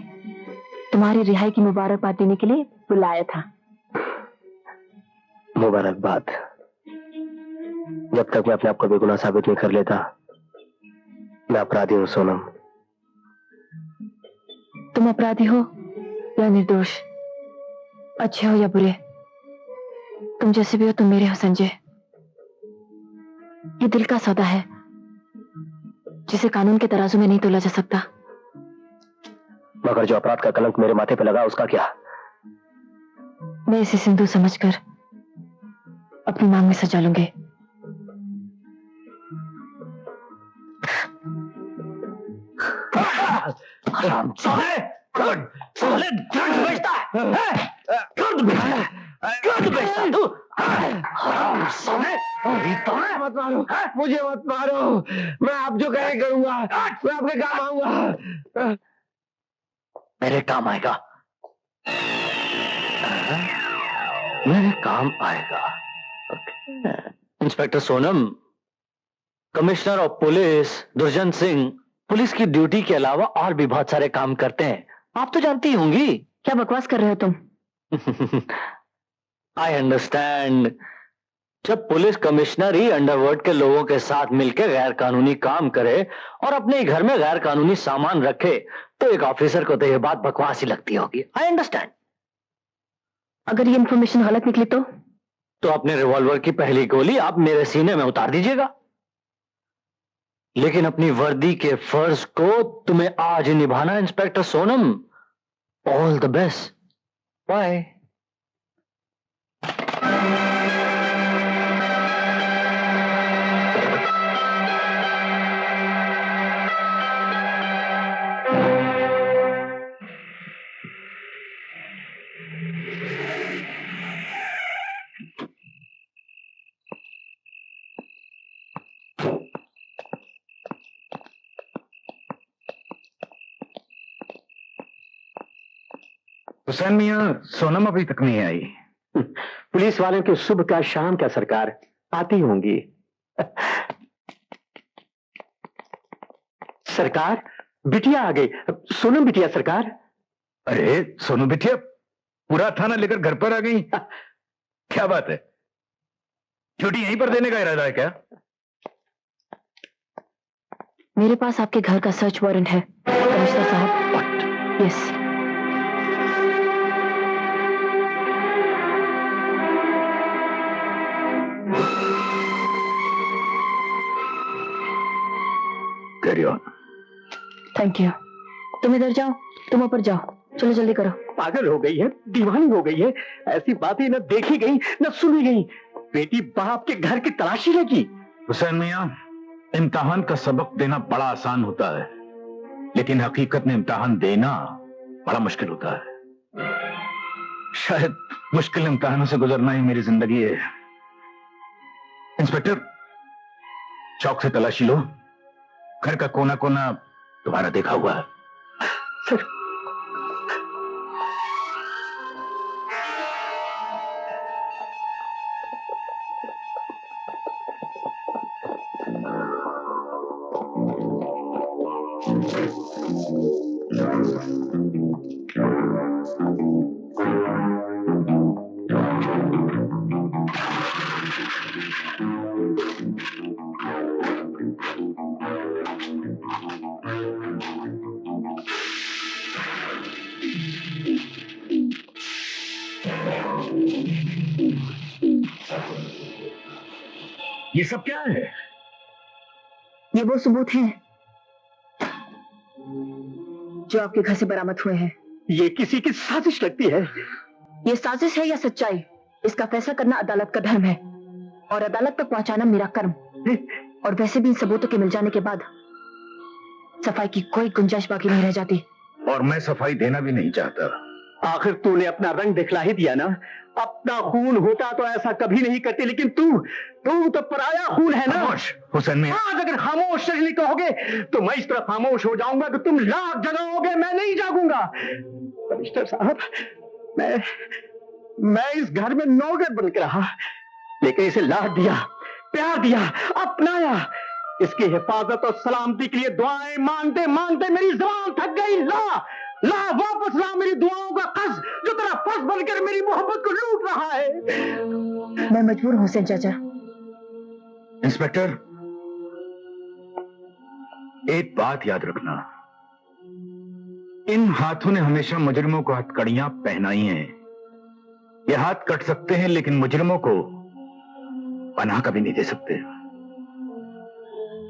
तुम्हारी रिहाई की मुबारकबाद देने के लिए बुलाया था। मुबारकबाद? जब तक मैं अपने आप को बेगुनाह साबित नहीं कर लेता, मैं अपराधी हूं सोनम। तुम अपराधी हो या निर्दोष, अच्छे हो या बुरे, तुम जैसे भी हो तुम मेरे हो संजय। ये दिल का सौदा है जिसे कानून के तराजू में नहीं तोला जा सकता। मगर जो अपराध का कलंक मेरे माथे पे लगा उसका क्या? मैं इसे सिंदूर समझकर अपनी मांग में सजा लूंगी। मत मारो, मुझे मत मारो। मैं आप जो कहे करूंगा, मैं आपके काम आऊंगा। मेरे काम आएगा, मेरे काम आएगा। Inspector Sonam, commissioner of police दुर्जन सिंह पुलिस की ड्यूटी के अलावा और भी बहुत सारे काम करते हैं, आप तो जानती होंगी। क्या बकवास कर रहे हो तुम? I understand. जब पुलिस कमिश्नर ही अंडरवर्ल्ड के लोगों के साथ मिलकर गैर कानूनी काम करे और अपने ही घर में गैर कानूनी सामान रखे, तो एक ऑफिसर को तो यह बात बकवास ही लगती होगी। I understand. अगर ये इंफॉर्मेशन गलत निकली तो अपने रिवॉल्वर की पहली गोली आप मेरे सीने में उतार दीजिएगा, लेकिन अपनी वर्दी के फर्ज को तुम्हें आज ही निभाना inspector Sonam. All the best. Bye. Hussain मियां, सोनम अभी तक नहीं आई। पुलिस वालों की सुबह का शाम का सरकार, आती होंगी। सरकार, बिटिया आ गई। सोनम बिटिया सरकार। अरे सोनू बिटिया, पूरा थाना लेकर घर पर आ गई। क्या बात है, ड्यूटी यहीं पर देने का इरादा है क्या? मेरे पास आपके घर का सर्च वारंट है कमिश्नर साहब। Yes. Carry on. Thank you. तुम इधर जाओ, तुम ऊपर जाओ, चलो जल्दी करो। पागल हो गई है, दीवानी हो गई है। ऐसी बातें न देखी गई न सुनी गई। बेटी बाप के घर की तलाशी लगी। हुसैन मियां, इम्तिहान का सबक देना बड़ा आसान होता है, लेकिन हकीकत में इम्तिहान देना बड़ा मुश्किल होता है। शायद मुश्किल इम्तिहानों से गुजरना ही मेरी जिंदगी है। इंस्पेक्टर, चौक से तलाशी लो, घर का कोना कोना तुम्हारा देखा हुआ है। सर, ये सब क्या है? ये वो सबूत हैं जो आपके घर से बरामद हुए हैं। ये किसी की साजिश लगती है। ये साजिश है या सच्चाई, इसका फैसला करना अदालत का धर्म है और अदालत तक पहुंचाना मेरा कर्म। और वैसे भी इन सबूतों के मिल जाने के बाद सफाई की कोई गुंजाइश बाकी नहीं रह जाती। और मैं सफाई देना भी नहीं चाहता। आखिर तूने अपना रंग दिखला ही दिया ना। अपना खून होता तो ऐसा कभी नहीं करते, लेकिन तू तो पराया खून है ना। खामोश हुसैन मियां। आज अगर खामोश नहीं कहोगे तो मैं इस तरह खामोश हो जाऊंगा कि तुम लाख जगाओगे, मैं नहीं जागूंगा। कमिश्नर साहब, मैं इस घर में नौकर बनकर रहा, लेकिन इसे लाड दिया, प्यार दिया, अपनाया। इसकी हिफाजत और सलामती के लिए दुआएं मांगते मांगते मेरी जुबान थक गई। ला वापस ला मेरी दुआओं का कर्ज, जो तेरा फर्ज बनकर मेरी मोहब्बत को लूट रहा है। मैं मजबूर हूं हुसैन चाचा। इंस्पेक्टर, एक बात याद रखना, इन हाथों ने हमेशा मुजरिमों को हथकड़ियां पहनाई हैं। ये हाथ कट सकते हैं, लेकिन मुजरिमों को पनाह कभी नहीं दे सकते।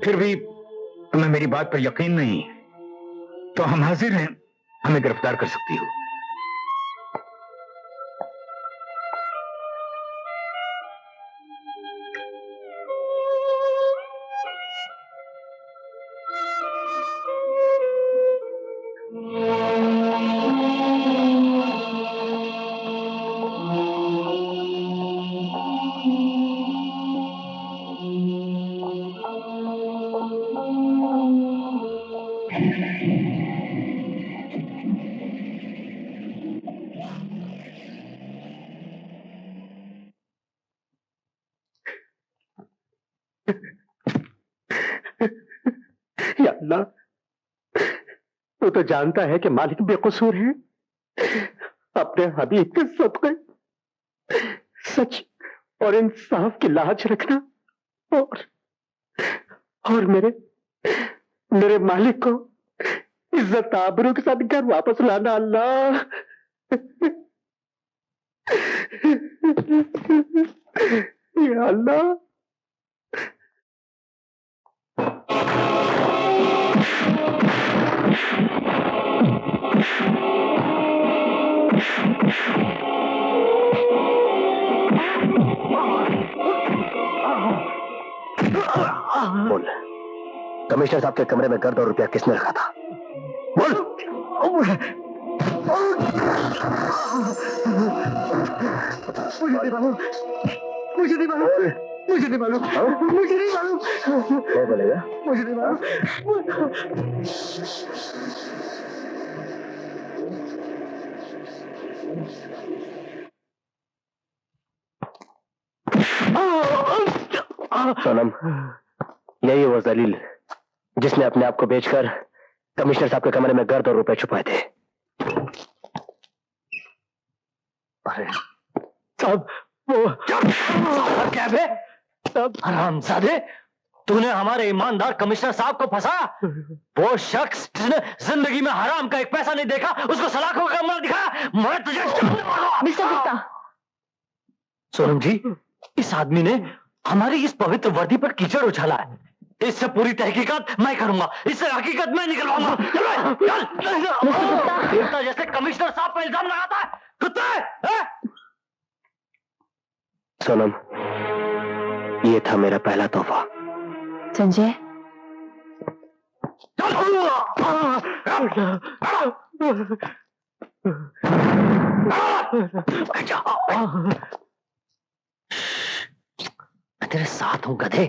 फिर भी तुम्हें मेरी बात पर यकीन नहीं तो हम हाजिर हैं, हमें गिरफ्तार कर सकती हो। या अल्लाह, तू तो जानता है कि मालिक बेकसूर है। अपने हबीब के सदक़े सच और इंसाफ की लाज रखना और मेरे मालिक को इज्जत आबरू के साथ घर वापस लाना। अल्लाह, या अल्लाह। बोल, कमिश्नर साहब के कमरे में गर्द और रुपया किसने रखा था? बोल। मुझे नहीं मालूम, मुझे नहीं मालूम, मुझे नहीं मालूम। क्या बोलेगा? मुझे नहीं मालूम। सोनम, यही वो जलील जिसने अपने आप को बेचकर कमिश्नर साहब के कमरे में गर्द और रुपए छुपाए थे। अरे साहब, वो क्या है हरामजादे, तूने हमारे ईमानदार कमिश्नर साहब को फंसा। वो शख्स जिसने जिंदगी में हराम का एक पैसा नहीं देखा, उसको सलाखों का कमरा दिखाया। मैं तुझे मिस्टर गुप्ता। सोनम जी, इस आदमी ने हमारी इस पवित्र वर्दी पर कीचड़ उछाला है। इससे पूरी तहकीकात मैं करूंगा, इससे हकीकत मैं निकलवाऊंगा। देवता जैसे कमिश्नर साहब पर इल्जाम लगाता है, कुत्ता है? सोनम, ये था मेरा पहला तोहफा। संजय, मैं तेरे साथ हूं गधे,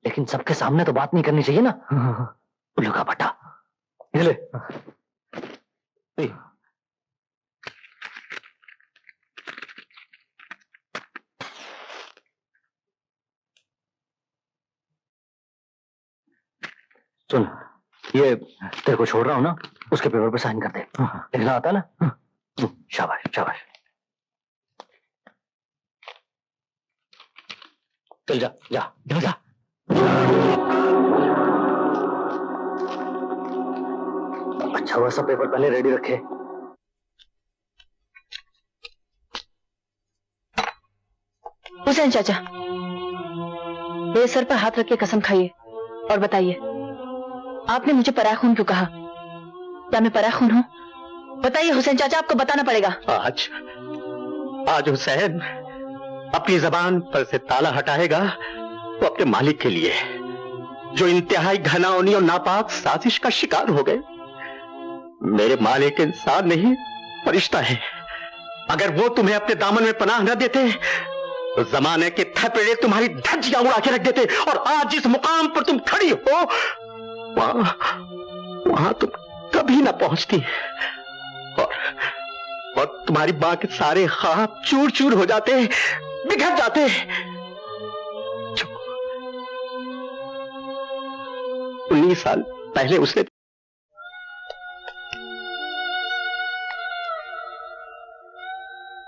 लेकिन सबके सामने तो बात नहीं करनी चाहिए ना। उल्लू का बट्टा, ये ले। सुन, ये तेरे को छोड़ रहा हूं ना, उसके पेपर पे साइन कर दे। लिखना आता ना? शाबाश शाबाश। चल जा जा जा जा। अच्छा हुआ सब पेपर पहले रेडी रखे। हुसैन चाचा, मेरे सर पर हाथ रख के कसम खाइए और बताइए, आपने मुझे पराया खून क्यों कहा? क्या मैं पराया खून हूं? बताइए हुसैन चाचा, आपको बताना पड़ेगा। आज हुसैन अपनी जबान पर से ताला हटाएगा वो अपने मालिक के लिए, जो इंतहाई घनाओनी और नापाक साजिश का शिकार हो गए। मेरे मालिक इंसान नहीं, फरिश्ता है। अगर वो तुम्हें अपने दामन में पनाह न देते तो जमाने के थपेड़े तुम्हारी धज्जियां उड़ा के रख देते, और आज जिस मुकाम पर तुम खड़ी हो वहां तुम कभी ना पहुंचती, और तुम्हारी मां के सारे ख्वाब चूर चूर हो जाते, बिखर जाते। 19 साल पहले उसने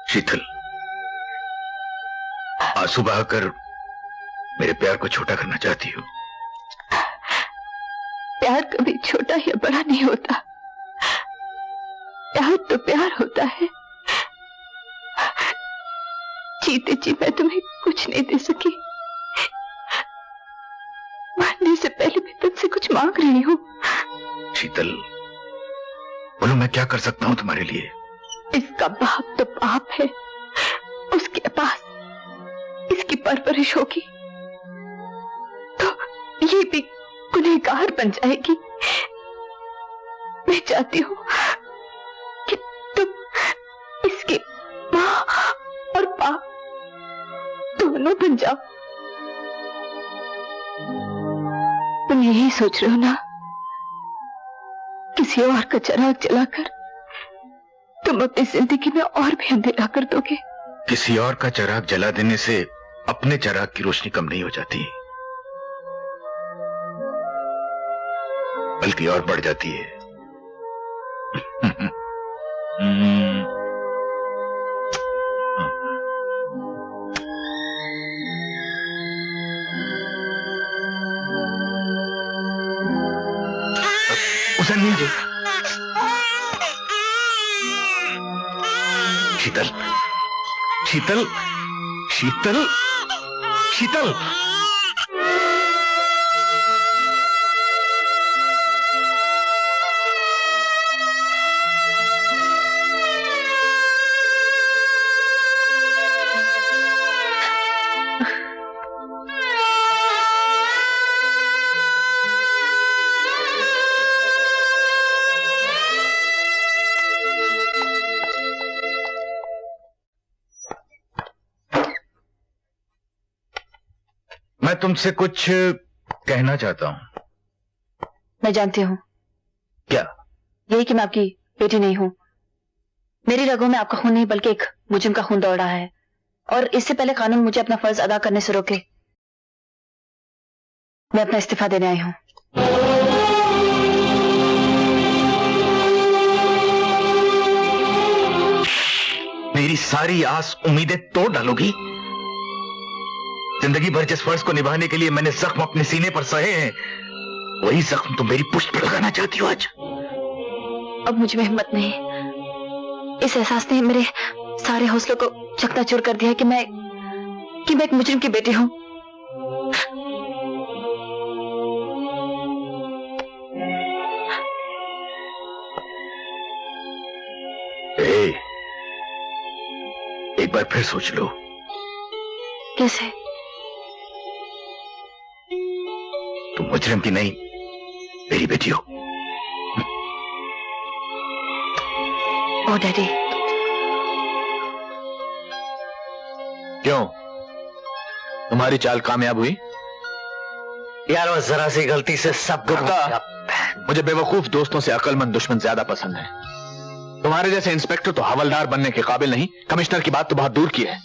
शीतल, आंसू बहाकर मेरे प्यार को छोटा करना चाहती हो? प्यार कभी छोटा या बड़ा नहीं होता। प्यार तो प्यार होता है। जीते जी मैं तुम्हें कुछ नहीं दे सकी, मरने से पहले मैं तुमसे कुछ मांग रही हूँ। शीतल, बोलो मैं क्या कर सकता हूँ तुम्हारे लिए? इसका बाप तो बाप है, उसके पास इसकी परवरिश होगी तो ये भी गुनहगार बन जाएगी। मैं चाहती हूँ कि तुम इसकी माँ और बाप दोनों बन जाओ। तुम यही सोच रहे हो ना, किसी और का चिराग जलाकर तुम अपनी जिंदगी में और भी अंधेरा कर दोगे। किसी और का चिराग जला देने से अपने चिराग की रोशनी कम नहीं हो जाती, बल्कि और बढ़ जाती है। उसे नहीं जी। शीतल, शीतल, शीतल, शीतल। मैं तुमसे कुछ कहना चाहता हूं। मैं जानती हूँ। क्या? यही कि मैं आपकी बेटी नहीं हूँ, मेरी रगों में आपका खून नहीं बल्कि एक मुजरिम का खून दौड़ रहा है, और इससे पहले कानून मुझे अपना फर्ज अदा करने से रोके, मैं अपना इस्तीफा देने आई हूँ। मेरी सारी आस उम्मीदें तोड़ डालोगी? जिंदगी भर जिस फर्ज को निभाने के लिए मैंने जख्म अपने सीने पर सहे हैं, वही जख्म तुम मेरी पुष्ट पर लगाना चाहती हो आज? अब मुझ में हिम्मत नहीं, इस एहसास ने मेरे सारे हौसलों को चकनाचूर कर दिया कि मैं एक मुजरिम की बेटी हूँ। एक बार फिर सोच लो। कैसे? तुम मुजरिम की नहीं, मेरी बेटी हो। ओ डैडी। क्यों, तुम्हारी चाल कामयाब हुई? यार वो जरा सी गलती से सब मुझे बेवकूफ दोस्तों से अक्लमंद दुश्मन ज्यादा पसंद है। तुम्हारे जैसे इंस्पेक्टर तो हवलदार बनने के काबिल नहीं, कमिश्नर की बात तो बहुत दूर की है।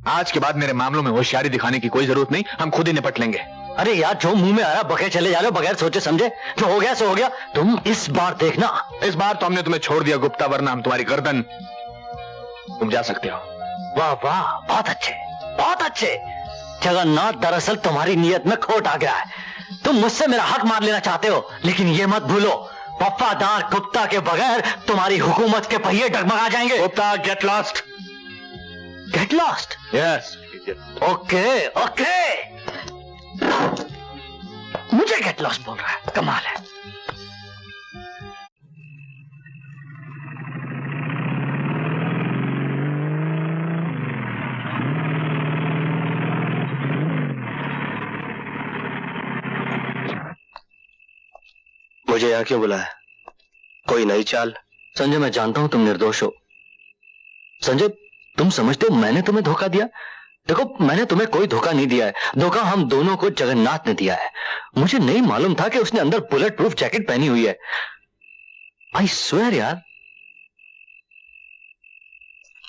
आज के बाद मेरे मामलों में होशियारी दिखाने की कोई जरूरत नहीं, हम खुद ही निपट लेंगे। अरे यार जो मुंह में आया बगैर चले जा रहे हो, बगैर सोचे समझे। जो हो गया सो हो गया। तुम इस बार देखना। इस बार तो हमने तुम्हें छोड़ दिया गुप्ता, वरना हम तुम्हारी गर्दन। तुम जा सकते हो। वाह वाह, बहुत अच्छे बहुत अच्छे। जगन्नाथ, दरअसल तुम्हारी नीयत में खोट आ गया है। तुम मुझसे मेरा हक मार लेना चाहते हो, लेकिन ये मत भूलो, वफादार गुप्ता के बगैर तुम्हारी हुकूमत के पहिए डगमगा जाएंगे। Gupta, get lost. Get lost? Yes. Okay okay. मुझे गेट लॉस्ट बोल रहा है, कमाल है। मुझे यहाँ क्यों बुलाया? कोई नई चाल? संजय, मैं जानता हूं तुम निर्दोष हो। संजय, तुम समझते हो मैंने तुम्हें धोखा दिया? देखो, मैंने तुम्हें कोई धोखा नहीं दिया है। धोखा हम दोनों को जगन्नाथ ने दिया है। मुझे नहीं मालूम था कि उसने अंदर बुलेट प्रूफ जैकेट पहनी हुई है। आई स्वेयर यार।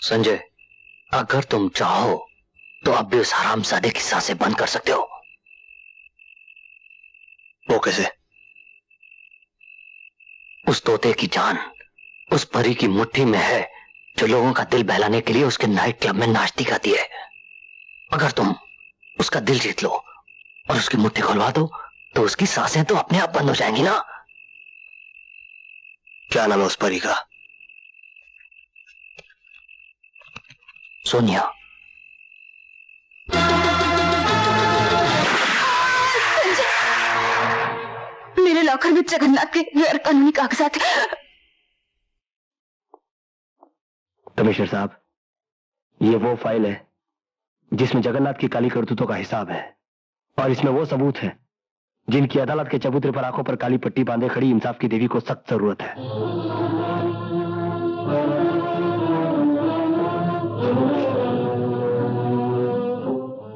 संजय, अगर तुम चाहो तो अब भी उस हरामजादे की सांसें बंद कर सकते हो। वो कैसे? उस तोते की जान उस परी की मुट्ठी में है जो लोगों का दिल बहलाने के लिए उसके नाइट क्लब में नाचती गाती है। अगर तुम उसका दिल जीत लो और उसकी मुट्ठी खुलवा दो तो उसकी सांसें तो अपने आप बंद हो जाएंगी ना। क्या नाम है उस परी का? सोनिया। मेरे लॉकर में जगन्नाथ के गैर कानूनी कागजात हैं। कमिश्नर साहब, ये वो फाइल है जिसमें जगन्नाथ की काली करतूतों का हिसाब है, और इसमें वो सबूत है जिनकी अदालत के चबूतरे पर आंखों पर काली पट्टी बांधे खड़ी इंसाफ की देवी को सख्त जरूरत है।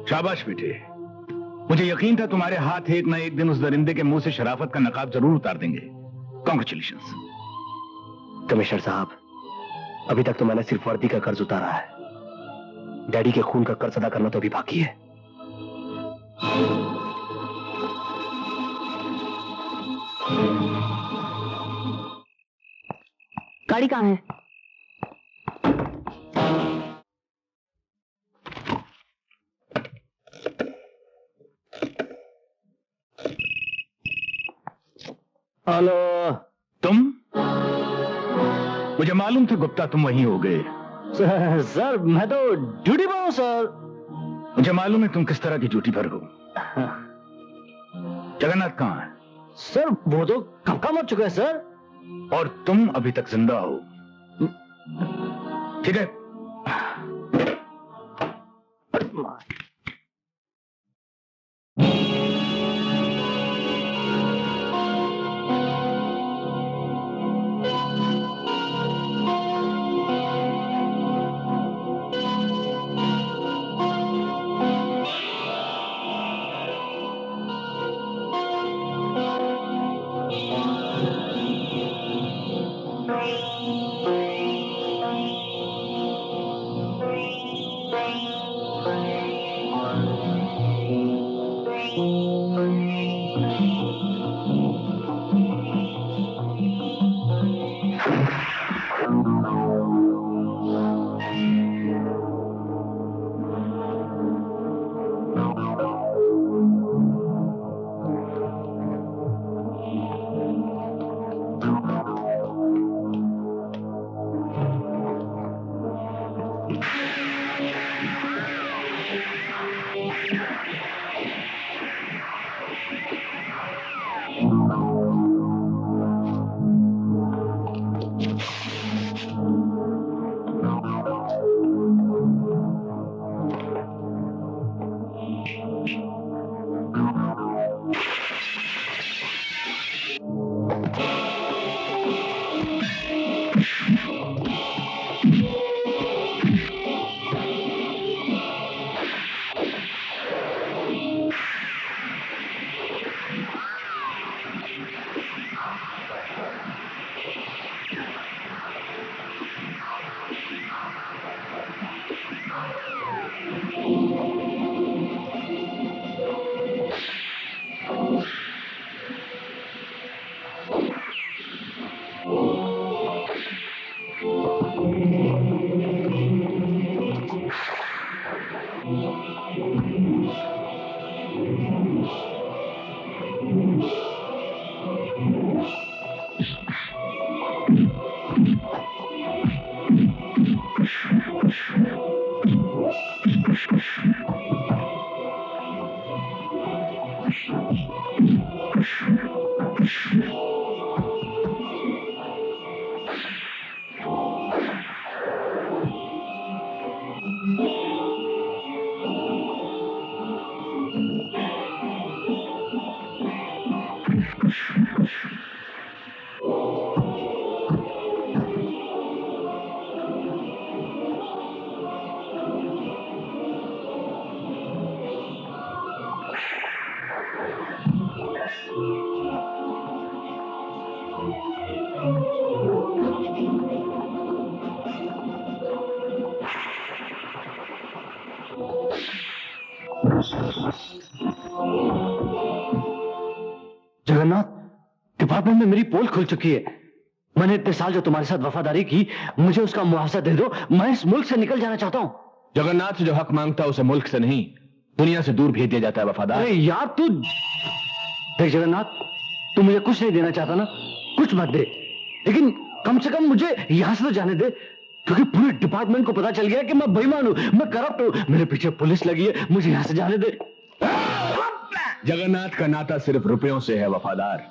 शाबाश बेटे, मुझे यकीन था तुम्हारे हाथ एक न एक दिन उस दरिंदे के मुंह से शराफत का नकाब जरूर उतार देंगे। कॉन्ग्रेचुलेशंस। कमिश्नर साहब, अभी तक तो मैंने सिर्फ वर्दी का कर्ज उतारा है। डैडी के खून का कर्ज अदा करना तो अभी बाकी है। गाड़ी कहाँ है? हेलो। तुम? मुझे मालूम था गुप्ता तुम वहीं हो गए। सर मैं तो ड्यूटी पर हूं सर। मुझे मालूम है तुम किस तरह की ड्यूटी पर हो। जगन्नाथ कहाँ है? सर वो तो कब का मर चुका है सर। और तुम अभी तक जिंदा हो। ठीक है, जगन्नाथ, डिपार्टमेंट में मेरी पोल खुल चुकी है। मैंने इतने साल जो तुम्हारे साथ वफादारी की, मुझे उसका मुआवजा दे दो। मैं इस मुल्क से निकल जाना चाहता हूं। जगन्नाथ जो हक मांगता है उसे मुल्क से नहीं दुनिया से दूर भेज दिया जाता है वफादार। अरे यार तू देख जगन्नाथ, तू मुझे कुछ नहीं देना चाहता ना, कुछ मत दे, लेकिन कम से कम मुझे यहां से तो जाने दे, क्योंकि पूरे डिपार्टमेंट को पता चल गया कि मैं बेईमान हूं, मैं करप्ट हूं, मेरे पीछे पुलिस लगी है। मुझे यहां से जाने दे। जगन्नाथ का नाता सिर्फ रुपयों से है वफादार।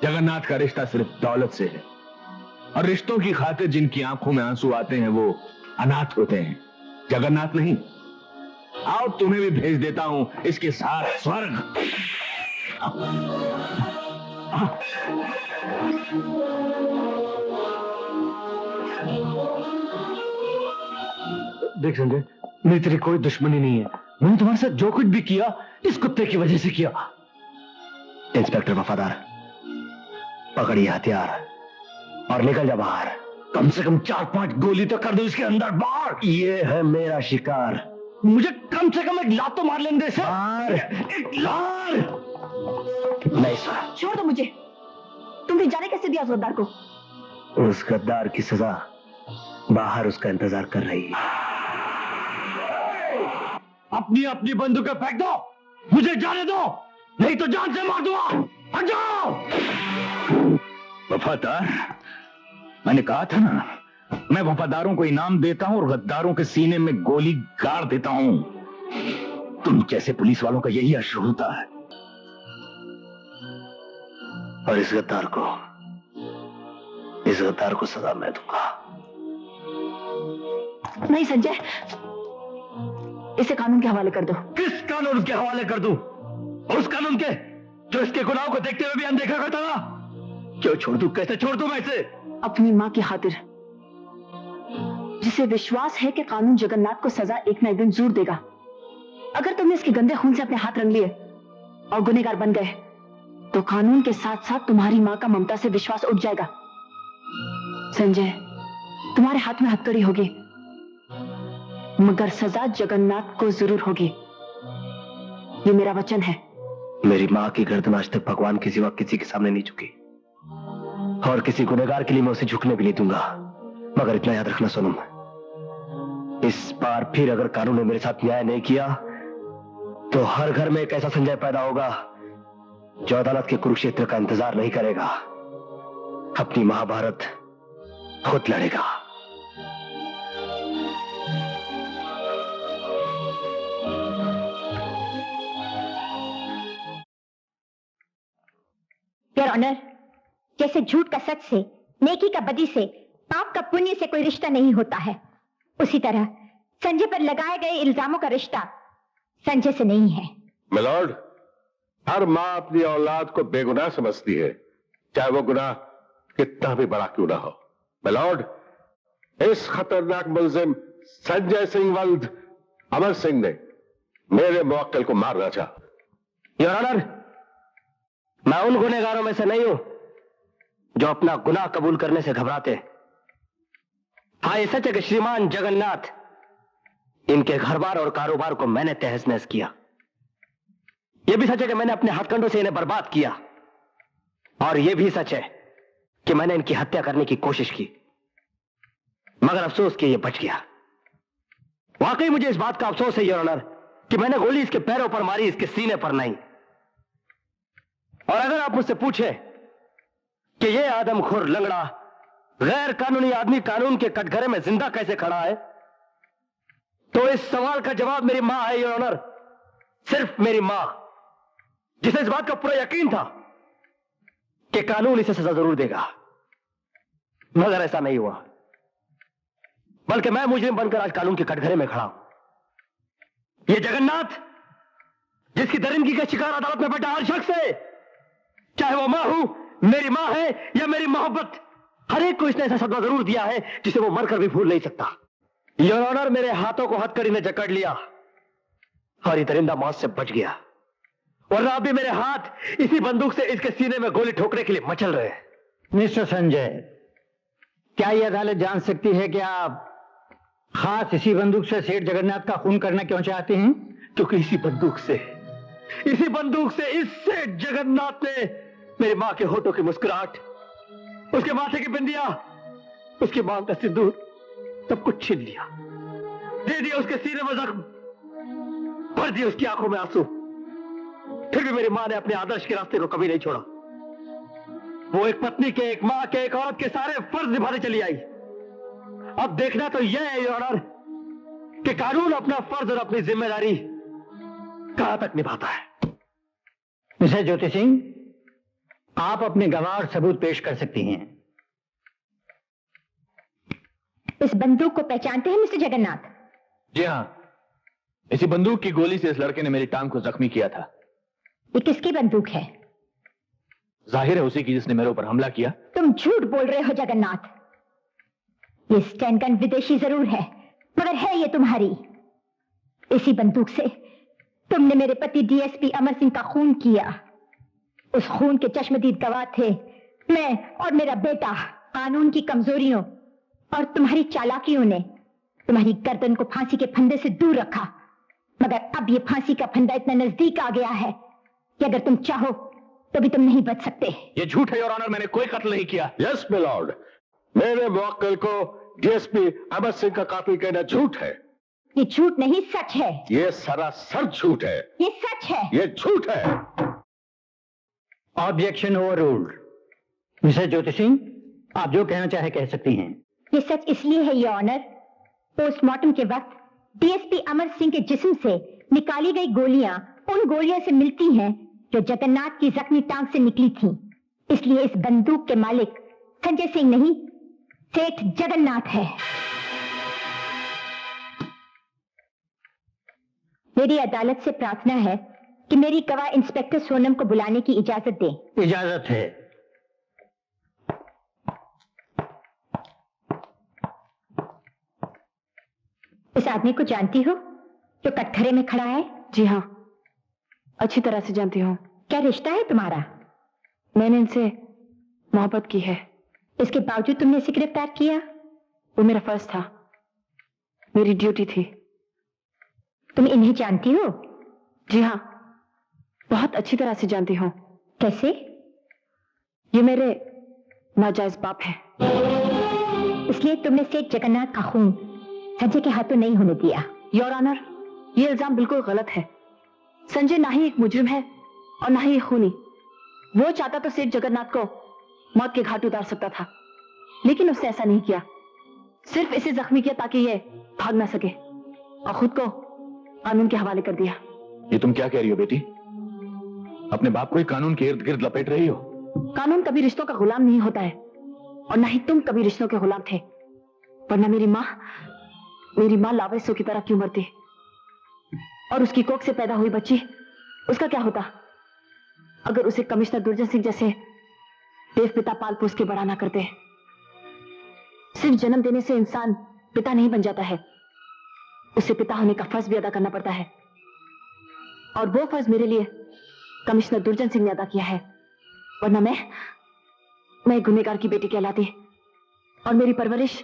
जगन्नाथ का रिश्ता सिर्फ दौलत से है, और रिश्तों की खातिर जिनकी आंखों में आंसू आते हैं वो अनाथ होते हैं, जगन्नाथ नहीं। आओ तुम्हें भी भेज देता हूं इसके साथ स्वर्ग। देख संजय, मेरी तेरी कोई दुश्मनी नहीं है। मैंने तुम्हारे साथ जो कुछ भी किया इस कुत्ते की वजह से किया। इंस्पेक्टर वफादार, पकड़िए हथियार और निकल जा बाहर। कम से कम 4-5 गोली तो कर दो इसके अंदर बाहर। ये है मेरा शिकार, मुझे कम से कम एक लात तो मार लेने दे सर। एक लात नहीं सर। छोड़ दो मुझे। तुमने जाने कैसे दिया उस गद्दार को? उस गद्दार की सजा बाहर उसका इंतजार कर रही है। अपनी अपनी बंदूकें फेंक दो, मुझे जाने दो, नहीं तो जान से मार दूंगा। हट जाओ। वफादार, मैंने कहा था ना, मैं वफादारों को इनाम देता हूं और गद्दारों के सीने में गोली गाड़ देता हूं। तुम जैसे पुलिस वालों का यही अश्र होता है। और इस गद्दार को सजा मैं दूंगा। नहीं संजय, इसे कानून के हवाले कर दो। किस कानून के हवाले कर दूं? उस कानून के जो इसके गुनाहों को देखते हुए भी अनदेखा करता था। क्यों छोड़ दूं? कैसे छोड़ दूं मैं इसे? अपनी माँ की खातिर, जिसे विश्वास है कि कानून जगन्नाथ को सजा एक न एक दिन जरूर देगा। अगर तुमने इसके गंदे खून से अपने हाथ रंग लिए और गुनहगार बन गए, तो कानून के साथ साथ तुम्हारी माँ का ममता से विश्वास उठ जाएगा। संजय, तुम्हारे हाथ में हथकड़ी होगी, मगर सजा जगन्नाथ को जरूर होगी। ये मेरा वचन है। मेरी माँ की गर्दन आज तक भगवान के सिवा किसी के सामने नहीं झुकी। और किसी गुनहगार के लिए मैं उसे झुकने भी नहीं दूंगा। मगर इतना याद रखना सोनम, इस बार फिर अगर कानून ने मेरे साथ न्याय नहीं किया तो हर घर में एक ऐसा संजय पैदा होगा जो अदालत के कुरुक्षेत्र का इंतजार नहीं करेगा, अपनी महाभारत खुद लड़ेगा। योर ऑनर, जैसे झूठ का सच से, नेकी का बदी से, पाप का पुण्य से कोई रिश्ता नहीं होता है, उसी तरह संजय पर लगाए गए इल्जामों का रिश्ता संजय से नहीं है। मिलॉर्ड, हर माँ अपनी औलाद को बेगुनाह समझती है, चाहे वो गुनाह कितना भी बड़ा क्यों ना हो। मिलॉर्ड, इस खतरनाक मुलजिम संजय सिंह वल्द अमर सिंह ने मेरे मुवक्किल को मारना चाहा। योर ऑनर, मैं उन गुनहगारों में से नहीं हूं जो अपना गुनाह कबूल करने से घबराते। हाँ, ये सच है कि श्रीमान जगन्नाथ, इनके घर बार और कारोबार को मैंने तहस नहस किया। यह भी सच है कि मैंने अपने हथकंडों से इन्हें बर्बाद किया, और यह भी सच है कि मैंने इनकी हत्या करने की कोशिश की, मगर अफसोस कि यह बच गया। वाकई मुझे इस बात का अफसोस है योर ऑनर कि मैंने गोली इसके पैरों पर मारी, इसके सीने पर नहीं। और अगर आप मुझसे पूछे कि यह आदमखोर लंगड़ा गैर कानूनी आदमी कानून के कटघरे में जिंदा कैसे खड़ा है, तो इस सवाल का जवाब मेरी मां है योर ऑनर, सिर्फ मेरी मां, जिसे इस बात का पूरा यकीन था कि कानून इसे सजा जरूर देगा। मगर ऐसा नहीं हुआ, बल्कि मैं मुजरिम बनकर आज कानून के कटघरे में खड़ा हूं। यह जगन्नाथ, जिसकी दरिंदगी का शिकार अदालत में बैठा हर शख्स है, चाहे वो मां हूं, मेरी मां है या मेरी मोहब्बत, हर एक को इसने ऐसा सदमा जरूर दिया है जिसे वो मरकर भी भूल नहीं सकता। योर ऑनर, मेरे हाथों को हथकड़ी ने जकड़ लिया और ये दरिंदा मौत से बच गया, वरना अभी मेरे हाथ इसी बंदूक से इसके सीने में गोली ठोकने के लिए मचल रहे हैं। मिस्टर संजय, क्या यह अदालत जान सकती है कि आप खास इसी बंदूक से सेठ जगन्नाथ का खून करना क्यों चाहते हैं? क्योंकि इसी बंदूक से इस सेठ जगन्नाथ ने मेरी मां के होठों की मुस्कुराहट, उसके माथे की बिंदिया, उसकी मांग का सिंदूर, सब कुछ छीन लिया, दे दिया उसके सीने में जख्म, भर दिए उसकी आंखों में आंसू। फिर भी मेरी मां ने अपने आदर्श के रास्ते को कभी नहीं छोड़ा। वो एक पत्नी के, एक मां के, एक औरत के सारे फर्ज निभाने चली आई। अब देखना तो यह है योर ऑनर कि कानून अपना फर्ज और अपनी जिम्मेदारी कहां तक निभाता है। मिस्टर ज्योति सिंह, आप अपने गवाह और सबूत पेश कर सकती हैं। इस बंदूक को पहचानते हैं मिस्टर जगन्नाथ? जी हाँ, इसी बंदूक की गोली से इस लड़के ने मेरी टांग को जख्मी किया था। ये किसकी बंदूक है? जाहिर है उसी की जिसने मेरे ऊपर हमला किया। तुम झूठ बोल रहे हो जगन्नाथ। ये स्टैन गन विदेशी जरूर है, मगर है ये तुम्हारी। इसी बंदूक से तुमने मेरे पति डीएसपी अमर सिंह का खून किया। उस खून के चश्मदीद गवाह थे मैं और मेरा बेटा। कानून की कमजोरियों और तुम्हारी चालाकियों ने तुम्हारी गर्दन को फांसी के फंदे से दूर रखा, मगर अब ये फांसी का फंदा इतना नजदीक आ गया है कि अगर तुम चाहो तो भी तुम नहीं बच सकते। ये झूठ है योर ऑनर, मैंने कोई कत्ल नहीं किया। यस मिलॉर्ड, मेरे मुवक्किल को डीएसपी अमर सिंह का कातिल कहना झूठ है। ये झूठ नहीं, सच है। ये सरासर झूठ है। ये सच है। ये झूठ है। Objection overruled. Mister Jyoti Singh, आप जो कहना चाहे कह सकती हैं। ये सच इसलिए है योर ऑनर, पोस्टमार्टम के वक्त डीएसपी अमर सिंह के जिस्म से निकाली गई गोलियां उन गोलियों से मिलती हैं जो जगन्नाथ की जख्मी टांग से निकली थीं। इसलिए इस बंदूक के मालिक संजय सिंह नहीं, सेठ जगन्नाथ है। मेरी अदालत से प्रार्थना है कि मेरी गवाह इंस्पेक्टर सोनम को बुलाने की इजाजत दें। इजाजत है। इस आदमी को जानती हो जो कटघरे में खड़ा है? जी हाँ, अच्छी तरह से जानती हूँ। क्या रिश्ता है तुम्हारा? मैंने इनसे मोहब्बत की है। इसके बावजूद तुमने इसे गिरफ्तार किया? वो मेरा फर्ज था, मेरी ड्यूटी थी। तुम इन्हें जानती हो? जी हाँ, बहुत अच्छी तरह से जानती हूँ। कैसे? ये मेरे नाजायज पाप है। इसलिए तुमने सेठ जगन्नाथ का खून संजय के हाथों नहीं होने दिया। योर ऑनर, ये इल्जाम बिल्कुल गलत है। संजय ना ही एक मुजरिम है और ना ही एक खूनी। वो चाहता तो सेठ जगन्नाथ को मौत के घाट उतार सकता था, लेकिन उसने ऐसा नहीं किया। सिर्फ इसे जख्मी किया ताकि ये भाग ना सके और खुद को कानून के हवाले कर दिया। ये तुम क्या कह रही हो बेटी? अपने बाप को ही कानून के इर्द गिर्द लपेट रही हो। कानून कभी रिश्तों का गुलाम नहीं होता है और ना ही तुम कभी रिश्तों के गुलाम थे, वरना मेरी माँ लावेसो की तरह क्यों मरती? और उसकी कोख से पैदा हुई बच्ची, उसका क्या होता अगर उसे कमिश्नर दुर्जन सिंह जैसे देव पिता पाल पोस के बड़ा ना करते? सिर्फ जन्म देने से इंसान पिता नहीं बन जाता है, उसे पिता होने का फर्ज भी अदा करना पड़ता है। और वो फर्ज मेरे लिए कमिश्नर दुर्जन सिंह ने अदा किया है, वरना मैं गुनहगार की बेटी कहलाती और मेरी परवरिश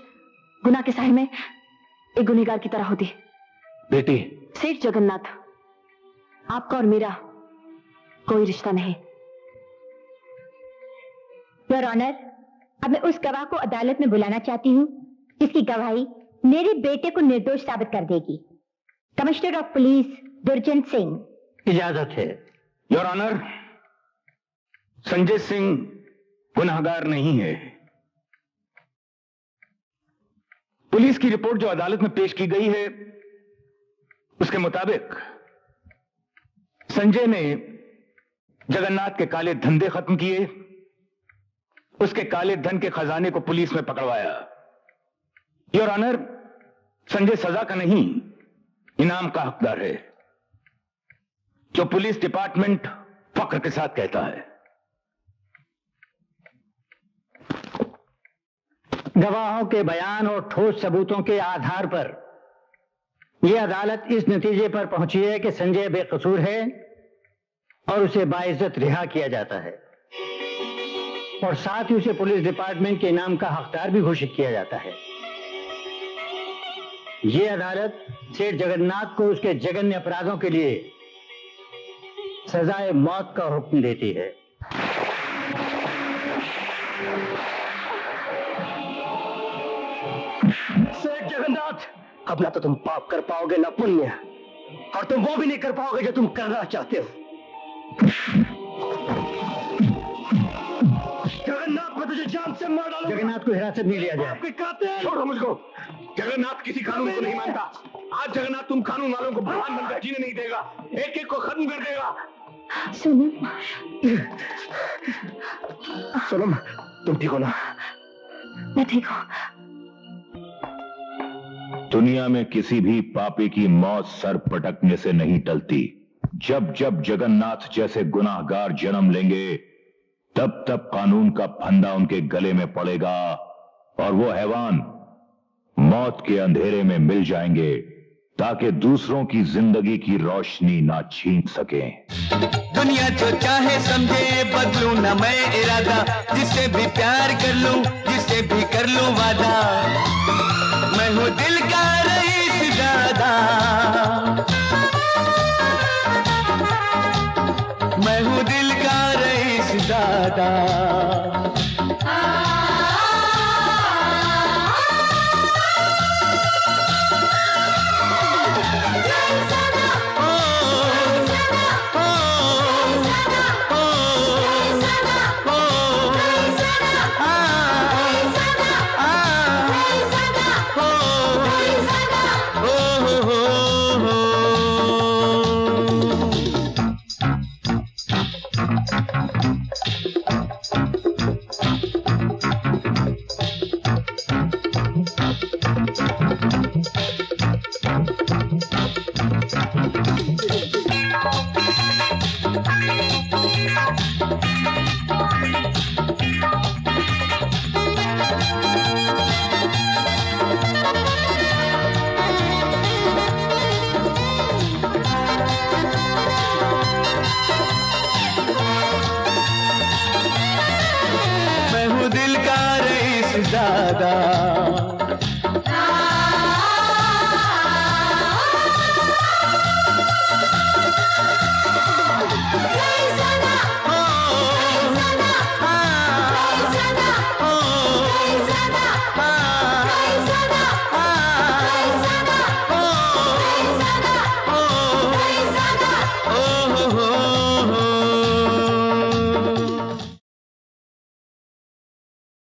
गुनाह के साए में एक गुनहगार की तरह होती। बेटी, सेठ जगन्नाथ, आपका और मेरा कोई रिश्ता नहीं। योर ऑनर, अब मैं उस गवाह को अदालत में बुलाना चाहती हूँ जिसकी गवाही मेरे बेटे को निर्दोष साबित कर देगी। कमिश्नर ऑफ पुलिस दुर्जन सिंह। इजाजत है। योर ऑनर, संजय सिंह गुनहगार नहीं है। पुलिस की रिपोर्ट जो अदालत में पेश की गई है उसके मुताबिक संजय ने जगन्नाथ के काले धंधे खत्म किए, उसके काले धन के खजाने को पुलिस में पकड़वाया। योर ऑनर, संजय सजा का नहीं इनाम का हकदार है, जो पुलिस डिपार्टमेंट फख्र के साथ कहता है। गवाहों के बयान और ठोस सबूतों के आधार पर यह अदालत इस नतीजे पर पहुंची है कि संजय बेकसूर है और उसे बाइज्जत रिहा किया जाता है और साथ ही उसे पुलिस डिपार्टमेंट के इनाम का हकदार भी घोषित किया जाता है। यह अदालत सेठ जगन्नाथ को उसके जघन्य अपराधों के लिए सजाए मौत का हुक्म देती है। सेठ जगन्नाथ, अब ना तो तुम पाप कर पाओगे ना पुण्य, और तुम वो भी नहीं कर पाओगे जो तुम करना चाहते हो। जगन्नाथ, मैं तुझे जान से मार डालूंगा। जगन्नाथ को हिरासत में लिया जाए। आपके कातिल। छोड़ो मुझको। जगन्नाथ किसी कानून को नहीं मानता। आज जगन्नाथ तुम कानून वालों को भगवान बनकर जीने नहीं देगा, एक एक को खत्म कर देगा। सोनम, तुम ठीक हो ना? मैं ठीक हूँ। दुनिया में किसी भी पापी की मौत सर पटकने से नहीं टलती। जब जब जगन्नाथ जैसे गुनाहगार जन्म लेंगे, तब तब कानून का फंदा उनके गले में पड़ेगा और वो हैवान मौत के अंधेरे में मिल जाएंगे, ताकि दूसरों की जिंदगी की रोशनी ना छीन सकें। दुनिया जो चाहे समझे, बदलूं ना मैं इरादा, जिससे भी प्यार कर लूं, जिससे भी कर लूं वादा।